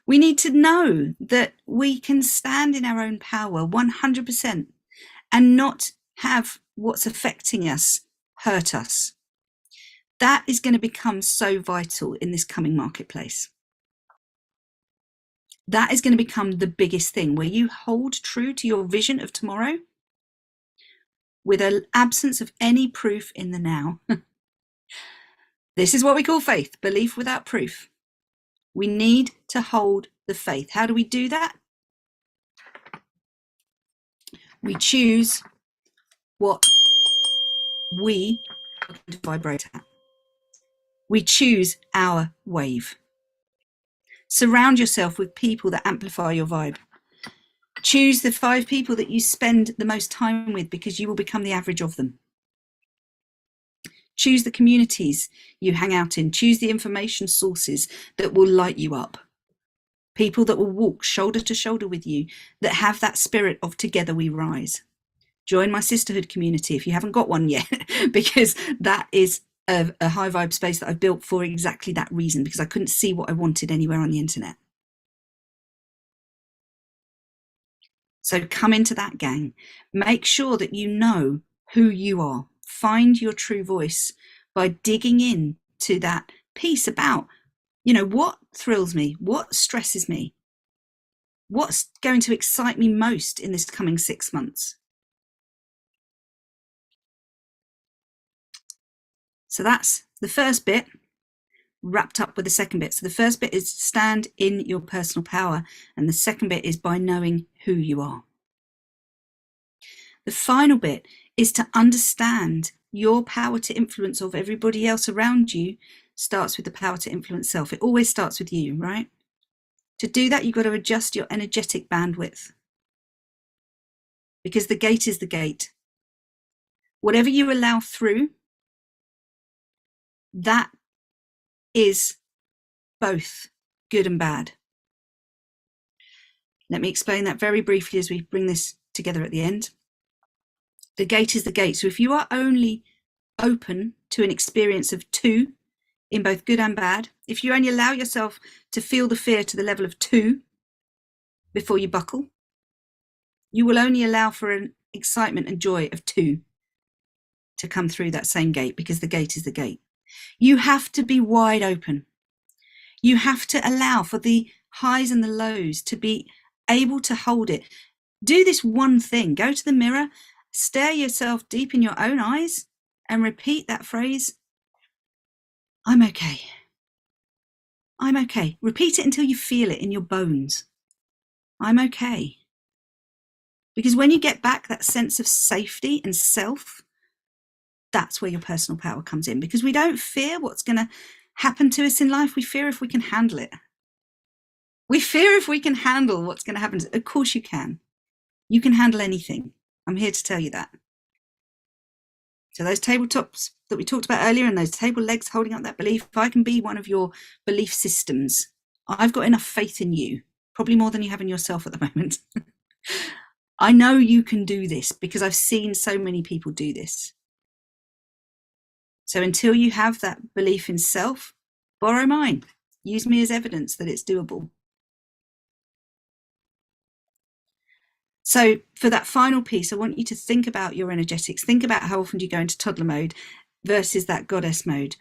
[SPEAKER 2] We need to know that we can stand in our own power 100% and not have what's affecting us hurt us. That is going to become so vital in this coming marketplace. That is going to become the biggest thing, where you hold true to your vision of tomorrow with an absence of any proof in the now. This is what we call faith, belief without proof. We need to hold the faith. How do we do that? We choose what we going to vibrate at. We choose our wave. Surround yourself with people that amplify your vibe. Choose the 5 people that you spend the most time with, because you will become the average of them. Choose the communities you hang out in. Choose the information sources that will light you up. People that will walk shoulder to shoulder with you, that have that spirit of together we rise. Join my sisterhood community if you haven't got one yet, because that is a high vibe space that I've built for exactly that reason, because I couldn't see what I wanted anywhere on the internet. So come into that gang. Make sure that you know who you are. Find your true voice by digging into that piece about, what thrills me, what stresses me, what's going to excite me most in this coming 6 months. So that's the first bit wrapped up with the second bit. So the first bit is stand in your personal power, and the second bit is by knowing who you are. The final bit is to understand your power to influence of everybody else around you starts with the power to influence self. It always starts with you, right? To do that, you've got to adjust your energetic bandwidth, because the gate is the gate. Whatever you allow through, that is both good and bad. Let me explain that very briefly as we bring this together at the end. The gate is the gate. So if you are only open to an experience of 2 in both good and bad, if you only allow yourself to feel the fear to the level of 2 before you buckle, you will only allow for an excitement and joy of 2 to come through that same gate, because the gate is the gate. You have to be wide open. You have to allow for the highs and the lows to be able to hold it. Do this one thing. Go to the mirror, stare yourself deep in your own eyes, and repeat that phrase, I'm okay. I'm okay. Repeat it until you feel it in your bones. I'm okay. Because when you get back that sense of safety and self, that's where your personal power comes in. Because we don't fear what's going to happen to us in life. We fear if we can handle it. We fear if we can handle what's going to happen. Of course you can. You can handle anything. I'm here to tell you that. So those tabletops that we talked about earlier, and those table legs holding up that belief, if I can be one of your belief systems, I've got enough faith in you, probably more than you have in yourself at the moment. I know you can do this because I've seen so many people do this. So until you have that belief in self, borrow mine. Use me as evidence that it's doable. So for that final piece, I want you to think about your energetics. Think about how often do you go into toddler mode versus that goddess mode.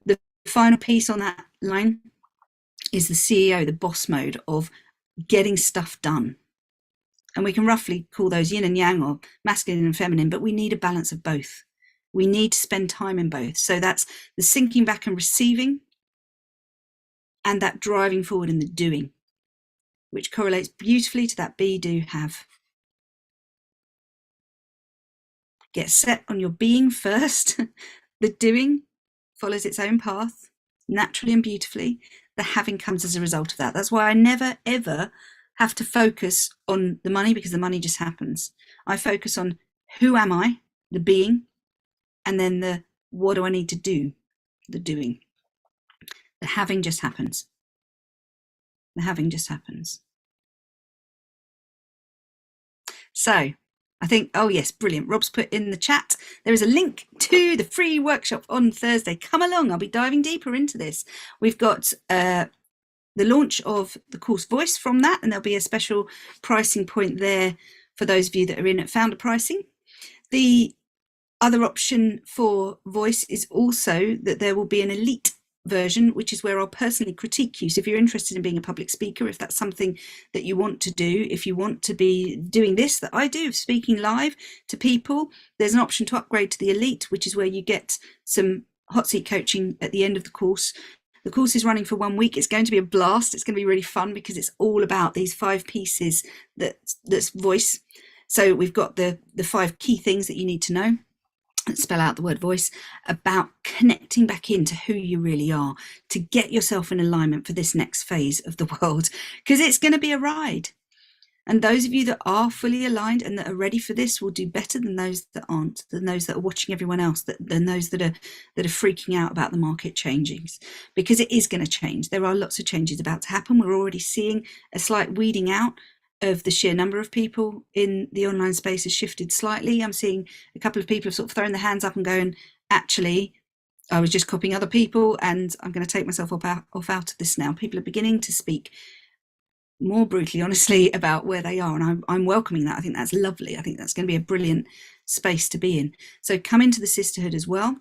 [SPEAKER 2] The final piece on that line is the CEO, the boss mode of getting stuff done. And we can roughly call those yin and yang, or masculine and feminine, but we need a balance of both. We need to spend time in both. So that's the sinking back and receiving, and that driving forward in the doing, which correlates beautifully to that be, do, have. Get set on your being first. The doing follows its own path, naturally and beautifully. The having comes as a result of that. That's why I never, ever have to focus on the money, because the money just happens. I focus on who am I, the being, and then the what do I need to do, the doing. The having just happens. The having just happens. So I think, oh yes, brilliant. Rob's put in the chat, there is a link to the free workshop on Thursday. Come along, I'll be diving deeper into this. We've got the launch of the course Voice from that, and there'll be a special pricing point there for those of you that are in at founder pricing. The other option for Voice is also that there will be an elite version, which is where I'll personally critique you. So if you're interested in being a public speaker, if that's something that you want to do, if you want to be doing this that I do, speaking live to people, there's an option to upgrade to the elite, which is where you get some hot seat coaching at the end of the course. The course is running for 1 week. It's going to be a blast. It's going to be really fun because it's all about these 5 pieces that's Voice. So we've got the 5 key things that you need to know. spell out the word voice, about connecting back into who you really are to get yourself in alignment for this next phase of the world, because it's going to be a ride. And those of you that are fully aligned and that are ready for this will do better than those that aren't, than those that are watching everyone else, than those that are freaking out about the market changing, because it is going to change. There are lots of changes about to happen. We're already seeing a slight weeding out of the sheer number of people in the online space has shifted slightly. I'm seeing a couple of people have sort of thrown their hands up and going, actually, I was just copying other people and I'm going to take myself off out of this now. People are beginning to speak more brutally, honestly, about where they are. And I'm welcoming that. I think that's lovely. I think that's going to be a brilliant space to be in. So come into the sisterhood as well.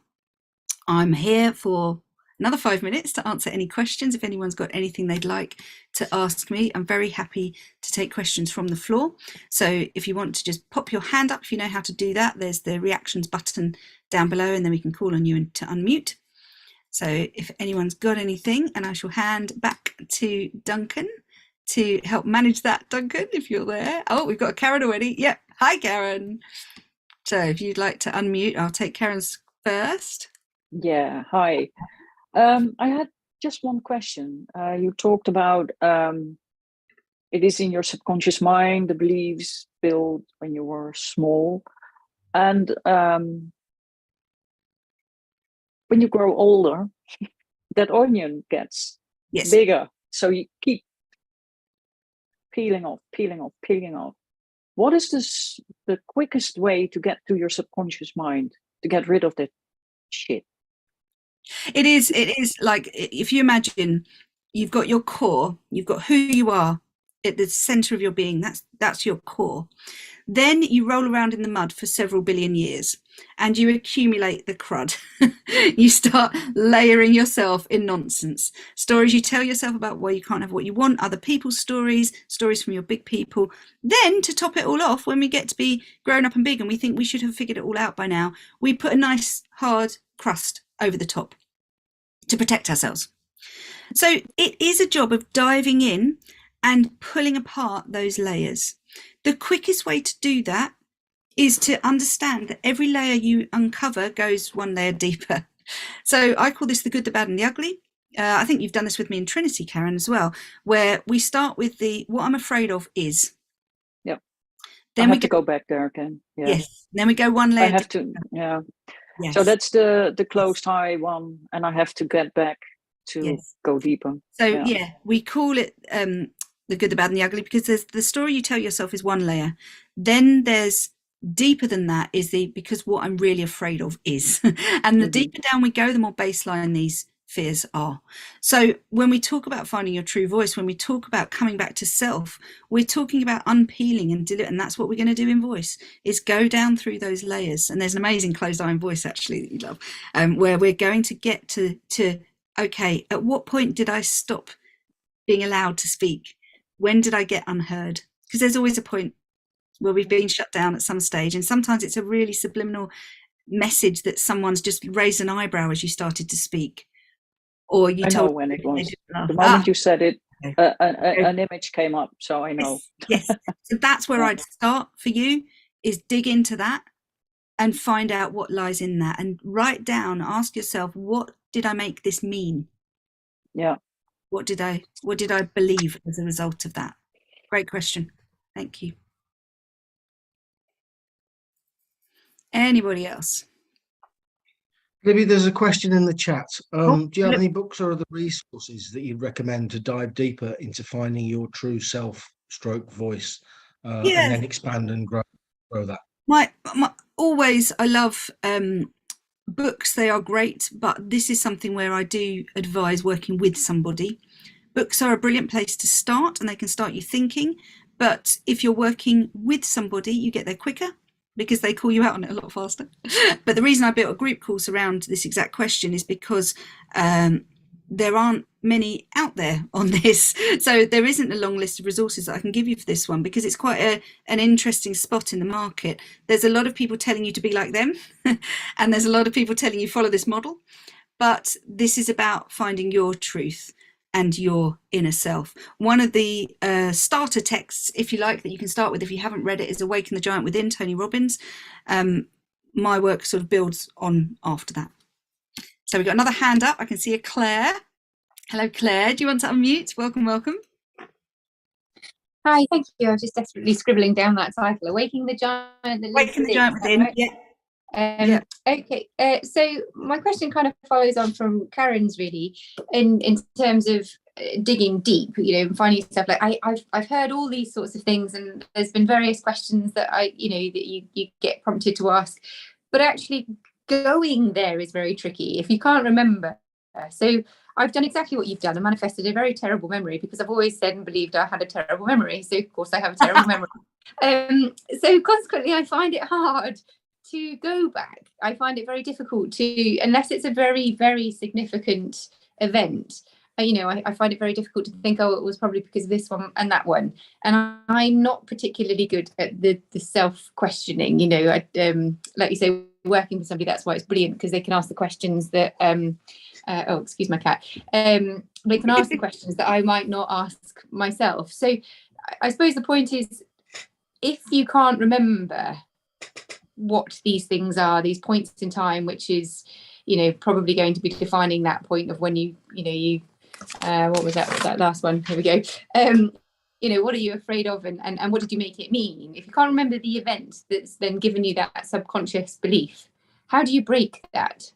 [SPEAKER 2] I'm here for another 5 minutes to answer any questions. If anyone's got anything they'd like to ask me, I'm very happy to take questions from the floor. So if you want to just pop your hand up, if you know how to do that, there's the reactions button down below, and then we can call on you to unmute. So if anyone's got anything, and I shall hand back to Duncan to help manage that. Duncan, if you're there. Oh, we've got Karen already. Yep. Hi, Karen. So if you'd like to unmute, I'll take Karen's first.
[SPEAKER 3] Yeah, hi. I had just one question. You talked about it is in your subconscious mind, the beliefs built when you were small. And when you grow older, that onion gets bigger. So you keep peeling off. What is the quickest way to get to your subconscious mind, to get rid of that shit?
[SPEAKER 2] It is like, if you imagine you've got your core, you've got who you are at the center of your being, that's your core. Then you roll around in the mud for several billion years and you accumulate the crud. You start layering yourself in nonsense. Stories you tell yourself about why you can't have what you want, other people's stories from your big people. Then to top it all off, when we get to be grown up and big and we think we should have figured it all out by now, we put a nice hard crust over the top to protect ourselves. So it is a job of diving in and pulling apart those layers. The quickest way to do that is to understand that every layer you uncover goes one layer deeper. So I call this the good, the bad, and the ugly. I think you've done this with me in Trinity, Karen, as well, where we start with what I'm afraid of is.
[SPEAKER 3] Yep.
[SPEAKER 2] Then
[SPEAKER 3] we go back there again. Yeah.
[SPEAKER 2] Yes. Then we go one layer.
[SPEAKER 3] I have to. Yeah. Yes. So that's the closed high one, and I have to get back to go deeper.
[SPEAKER 2] So yeah, we call it the good, the bad, and the ugly, because there's the story you tell yourself is one layer. Then there's deeper than that is because what I'm really afraid of is. And the deeper down we go, the more baseline these fears are. So when we talk about finding your true voice, when we talk about coming back to self, we're talking about unpeeling and that's what we're going to do in voice, is go down through those layers. And there's an amazing closed eye in voice actually that you love, where we're going to get to okay, at what point did I stop being allowed to speak? When did I get unheard? Because there's always a point where we've been shut down at some stage, and sometimes it's a really subliminal message that someone's just raised an eyebrow as you started to speak, or you told
[SPEAKER 3] when it was the moment you said it, an image came up, so I know.
[SPEAKER 2] Yes. So that's where I'd start for you, is dig into that and find out what lies in that, and write down, ask yourself, what did I make this mean?
[SPEAKER 3] Yeah.
[SPEAKER 2] What did I believe as a result of that? Great question. Thank you. Anybody else?
[SPEAKER 1] Libby, there's a question in the chat. Do you have any books or other resources that you'd recommend to dive deeper into finding your true self stroke voice, and then expand and grow that?
[SPEAKER 2] Always, I love books. They are great, but this is something where I do advise working with somebody. Books are a brilliant place to start, and they can start you thinking. But if you're working with somebody, you get there quicker because they call you out on it a lot faster. But the reason I built a group course around this exact question is because there aren't many out there on this. So there isn't a long list of resources that I can give you for this one, because it's quite an interesting spot in the market. There's a lot of people telling you to be like them, and there's a lot of people telling you follow this model. But this is about finding your truth and your inner self. One of the starter texts, if you like, that you can start with if you haven't read it, is Awaken the Giant Within, Tony Robbins. my work sort of builds on after that. So we've got another hand up. I can see a Claire. Hello, Claire. Do you want to unmute? Welcome, welcome.
[SPEAKER 4] Hi, thank you. I was just desperately scribbling down that title, Awaking the Giant That Lives
[SPEAKER 2] Awaken the Giant Within.
[SPEAKER 4] Right?
[SPEAKER 2] Yeah.
[SPEAKER 4] Okay, so my question kind of follows on from Karen's, really, in terms of digging deep, finding stuff. Like I've heard all these sorts of things, and there's been various questions that that you get prompted to ask, but actually going there is very tricky if you can't remember. So I've done exactly what you've done and manifested a very terrible memory, because I've always said and believed I had a terrible memory. So of course I have a terrible memory. So consequently, I find it hard to go back. I find it very difficult to, unless it's a very, very significant event. I find it very difficult to think, oh, it was probably because of this one and that one. And I'm not particularly good at the self-questioning. Like you say, working with somebody, that's why it's brilliant, because they can ask the questions that oh, excuse my cat. They can ask the questions that I might not ask myself. So I suppose the point is, if you can't remember what these things are, these points in time, which is probably going to be defining that point of when you what was that last one, here we go. What are you afraid of, and what did you make it mean? If you can't remember the event that's then given you that subconscious belief, how do you break that?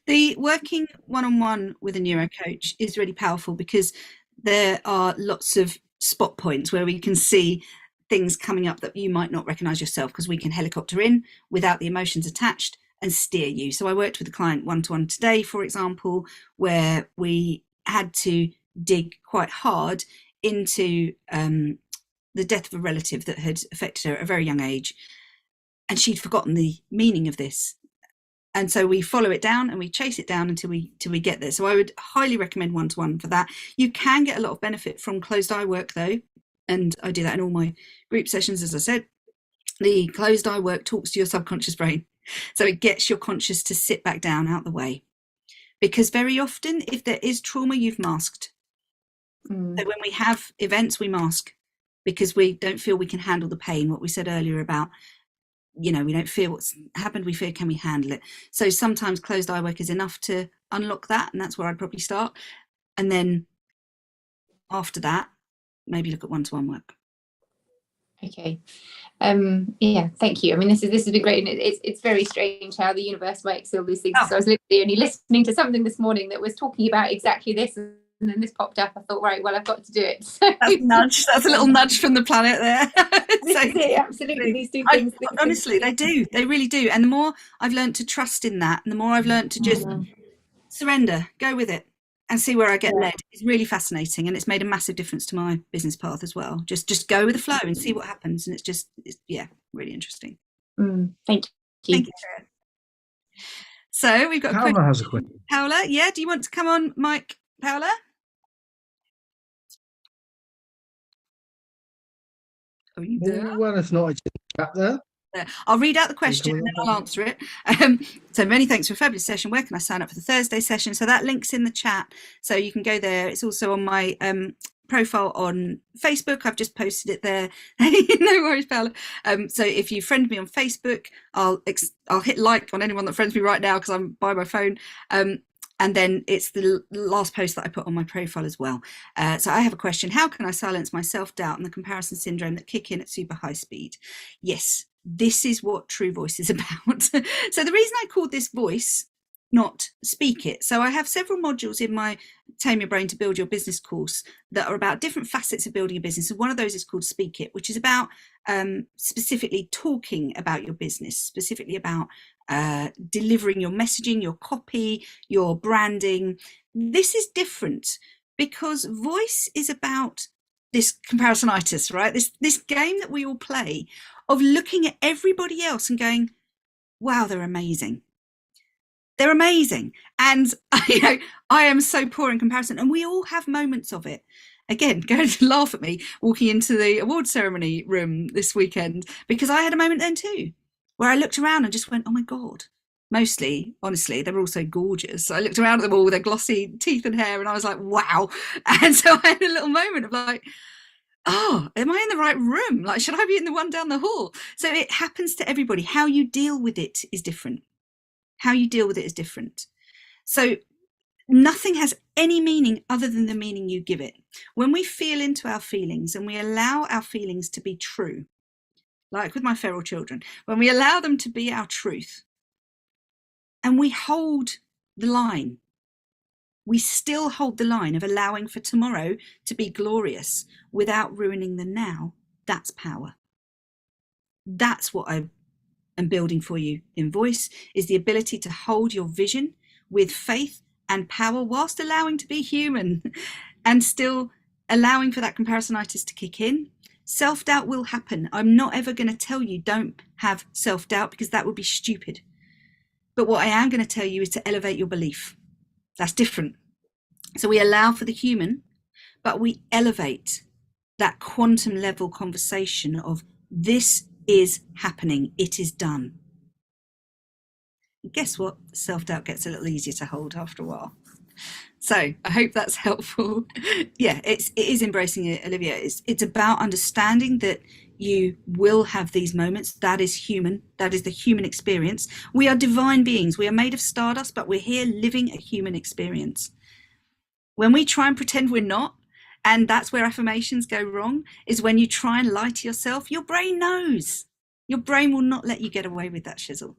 [SPEAKER 2] The working one-on-one with a neurocoach is really powerful, because there are lots of spot points where we can see things coming up that you might not recognize yourself, because we can helicopter in without the emotions attached and steer you. So I worked with a client one-to-one today, for example, where we had to dig quite hard into the death of a relative that had affected her at a very young age, and she'd forgotten the meaning of this. And so we follow it down and we chase it down until we get there. So I would highly recommend one-to-one for that. You can get a lot of benefit from closed eye work though, and I do that in all my group sessions. As I said, the closed eye work talks to your subconscious brain, so it gets your conscious to sit back down, out the way, because very often if there is trauma, you've masked. So when we have events, we mask because we don't feel we can handle the pain. What we said earlier about, we don't fear what's happened, we fear, can we handle it? So sometimes closed eye work is enough to unlock that, and that's where I'd probably start. And then after that, maybe look at one-to-one work.
[SPEAKER 4] Okay. Yeah, thank you. I mean, this has been great, and it's very strange how the universe makes all these things. So I was literally only listening to something this morning that was talking about exactly this, and then this popped up. I thought, right, well, I've got to do it. So,
[SPEAKER 2] that's a little nudge from the planet there.
[SPEAKER 4] Absolutely, these two things.
[SPEAKER 2] Honestly, they do. They really do. And the more I've learned to trust in that, and the more I've learned to just surrender, go with it, and see where I get led, is really fascinating. And it's made a massive difference to my business path as well. Just go with the flow and see what happens. And it's really interesting.
[SPEAKER 4] Thank you.
[SPEAKER 2] Thank you, Sarah. So we've got
[SPEAKER 1] Paola has a question.
[SPEAKER 2] Paola, yeah, do you want to come on, Mike? Paola? Are you there?
[SPEAKER 1] Well, if not, it's in the chat there.
[SPEAKER 2] I'll read out the question and then I'll answer it. So many thanks for a fabulous session. Where can I sign up for the Thursday session? So that link's in the chat, so you can go there. It's also on my profile on Facebook. I've just posted it there. No worries, Paola. So if you friend me on Facebook, I'll hit like on anyone that friends me right now because I'm by my phone. And then it's the last post that I put on my profile as well. So I have a question. How can I silence my self-doubt and the comparison syndrome that kick in at super high speed? Yes, this is what true voice is about. So the reason I called this voice, not speak it. So I have several modules in my Tame Your Brain to Build Your Business course that are about different facets of building a business. And one of those is called Speak It, which is about specifically talking about your business, specifically about delivering your messaging, your copy, your branding. This is different because voice is about this comparisonitis, right? This game that we all play of looking at everybody else and going, wow, they're amazing. They're amazing. And I am so poor in comparison, and we all have moments of it. Again, going to laugh at me walking into the award ceremony room this weekend, because I had a moment then too, where I looked around and just went, oh my God. Mostly, honestly, they were all so gorgeous. I looked around at them all with their glossy teeth and hair, and I was like, wow. And so I had a little moment of like, oh, am I in the right room? Like, should I be in the one down the hall? So it happens to everybody. How you deal with it is different. How you deal with it is different. So nothing has any meaning other than the meaning you give it. When we feel into our feelings and we allow our feelings to be true, like with my feral children, when we allow them to be our truth and we hold the line, we still hold the line of allowing for tomorrow to be glorious without ruining the now. That's power. That's what I am building for you in Voice, is the ability to hold your vision with faith and power whilst allowing to be human and still allowing for that comparisonitis to kick in. Self-doubt will happen. I'm not ever going to tell you don't have self-doubt, because that would be stupid. But what I am going to tell you is to elevate your belief. That's different. So we allow for the human, but we elevate that quantum level conversation of this is happening. It is done. And guess what? Self-doubt gets a little easier to hold after a while. So I hope that's helpful. Yeah, it is embracing it, Olivia. It's about understanding that you will have these moments. That is human. That is the human experience. We are divine beings. We are made of stardust, but we're here living a human experience. When we try and pretend we're not, and that's where affirmations go wrong, is when you try and lie to yourself. Your brain knows. Your brain will not let you get away with that shizzle.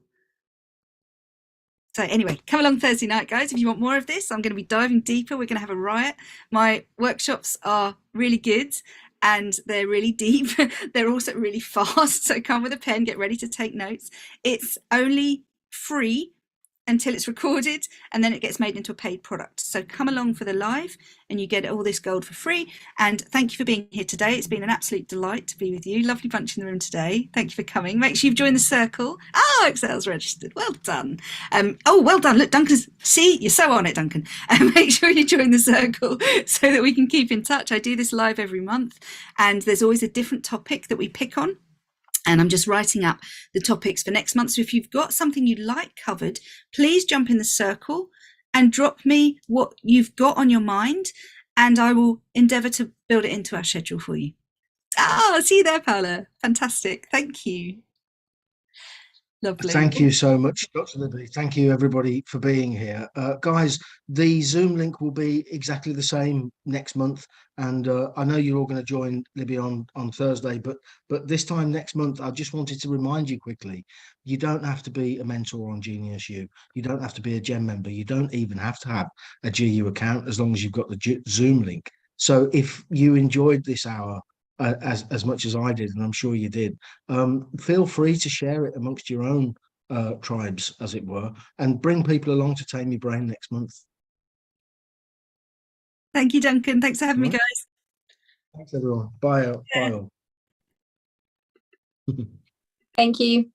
[SPEAKER 2] So anyway, come along Thursday night, guys. If you want more of this, I'm going to be diving deeper. We're going to have a riot. My workshops are really good and they're really deep. They're also really fast. So come with a pen, get ready to take notes. It's only free until it's recorded, and then it gets made into a paid product. So come along for the live and you get all this gold for free. And thank you for being here today. It's been an absolute delight to be with you. Lovely bunch in the room today. Thank you for coming. Make sure you've joined the circle. Oh, Excel's registered. Well done. Oh, well done. Look, Duncan's, see, you're so on it, Duncan. Make sure you join the circle so that we can keep in touch. I do this live every month and there's always a different topic that we pick on. And I'm just writing up the topics for next month. So if you've got something you'd like covered, please jump in the circle and drop me what you've got on your mind, and I will endeavour to build it into our schedule for you. Ah, see you there, Paola. Fantastic. Thank you. Lovely.
[SPEAKER 1] Thank you so much, Dr. Libby. Thank you, everybody, for being here. Guys, the Zoom link will be exactly the same next month. And I know you're all going to join Libby on Thursday, but this time next month, I just wanted to remind you quickly, you don't have to be a mentor on Genius U. You don't have to be a GEM member. You don't even have to have a GU account as long as you've got the Zoom link. So if you enjoyed this hour, as much as I did, and I'm sure you did, feel free to share it amongst your own tribes, as it were, and bring people along to Tame Your Brain next month.
[SPEAKER 2] Thank you, Duncan. Thanks for having me, guys.
[SPEAKER 1] Thanks, everyone. Bye. Bye.
[SPEAKER 4] Thank you.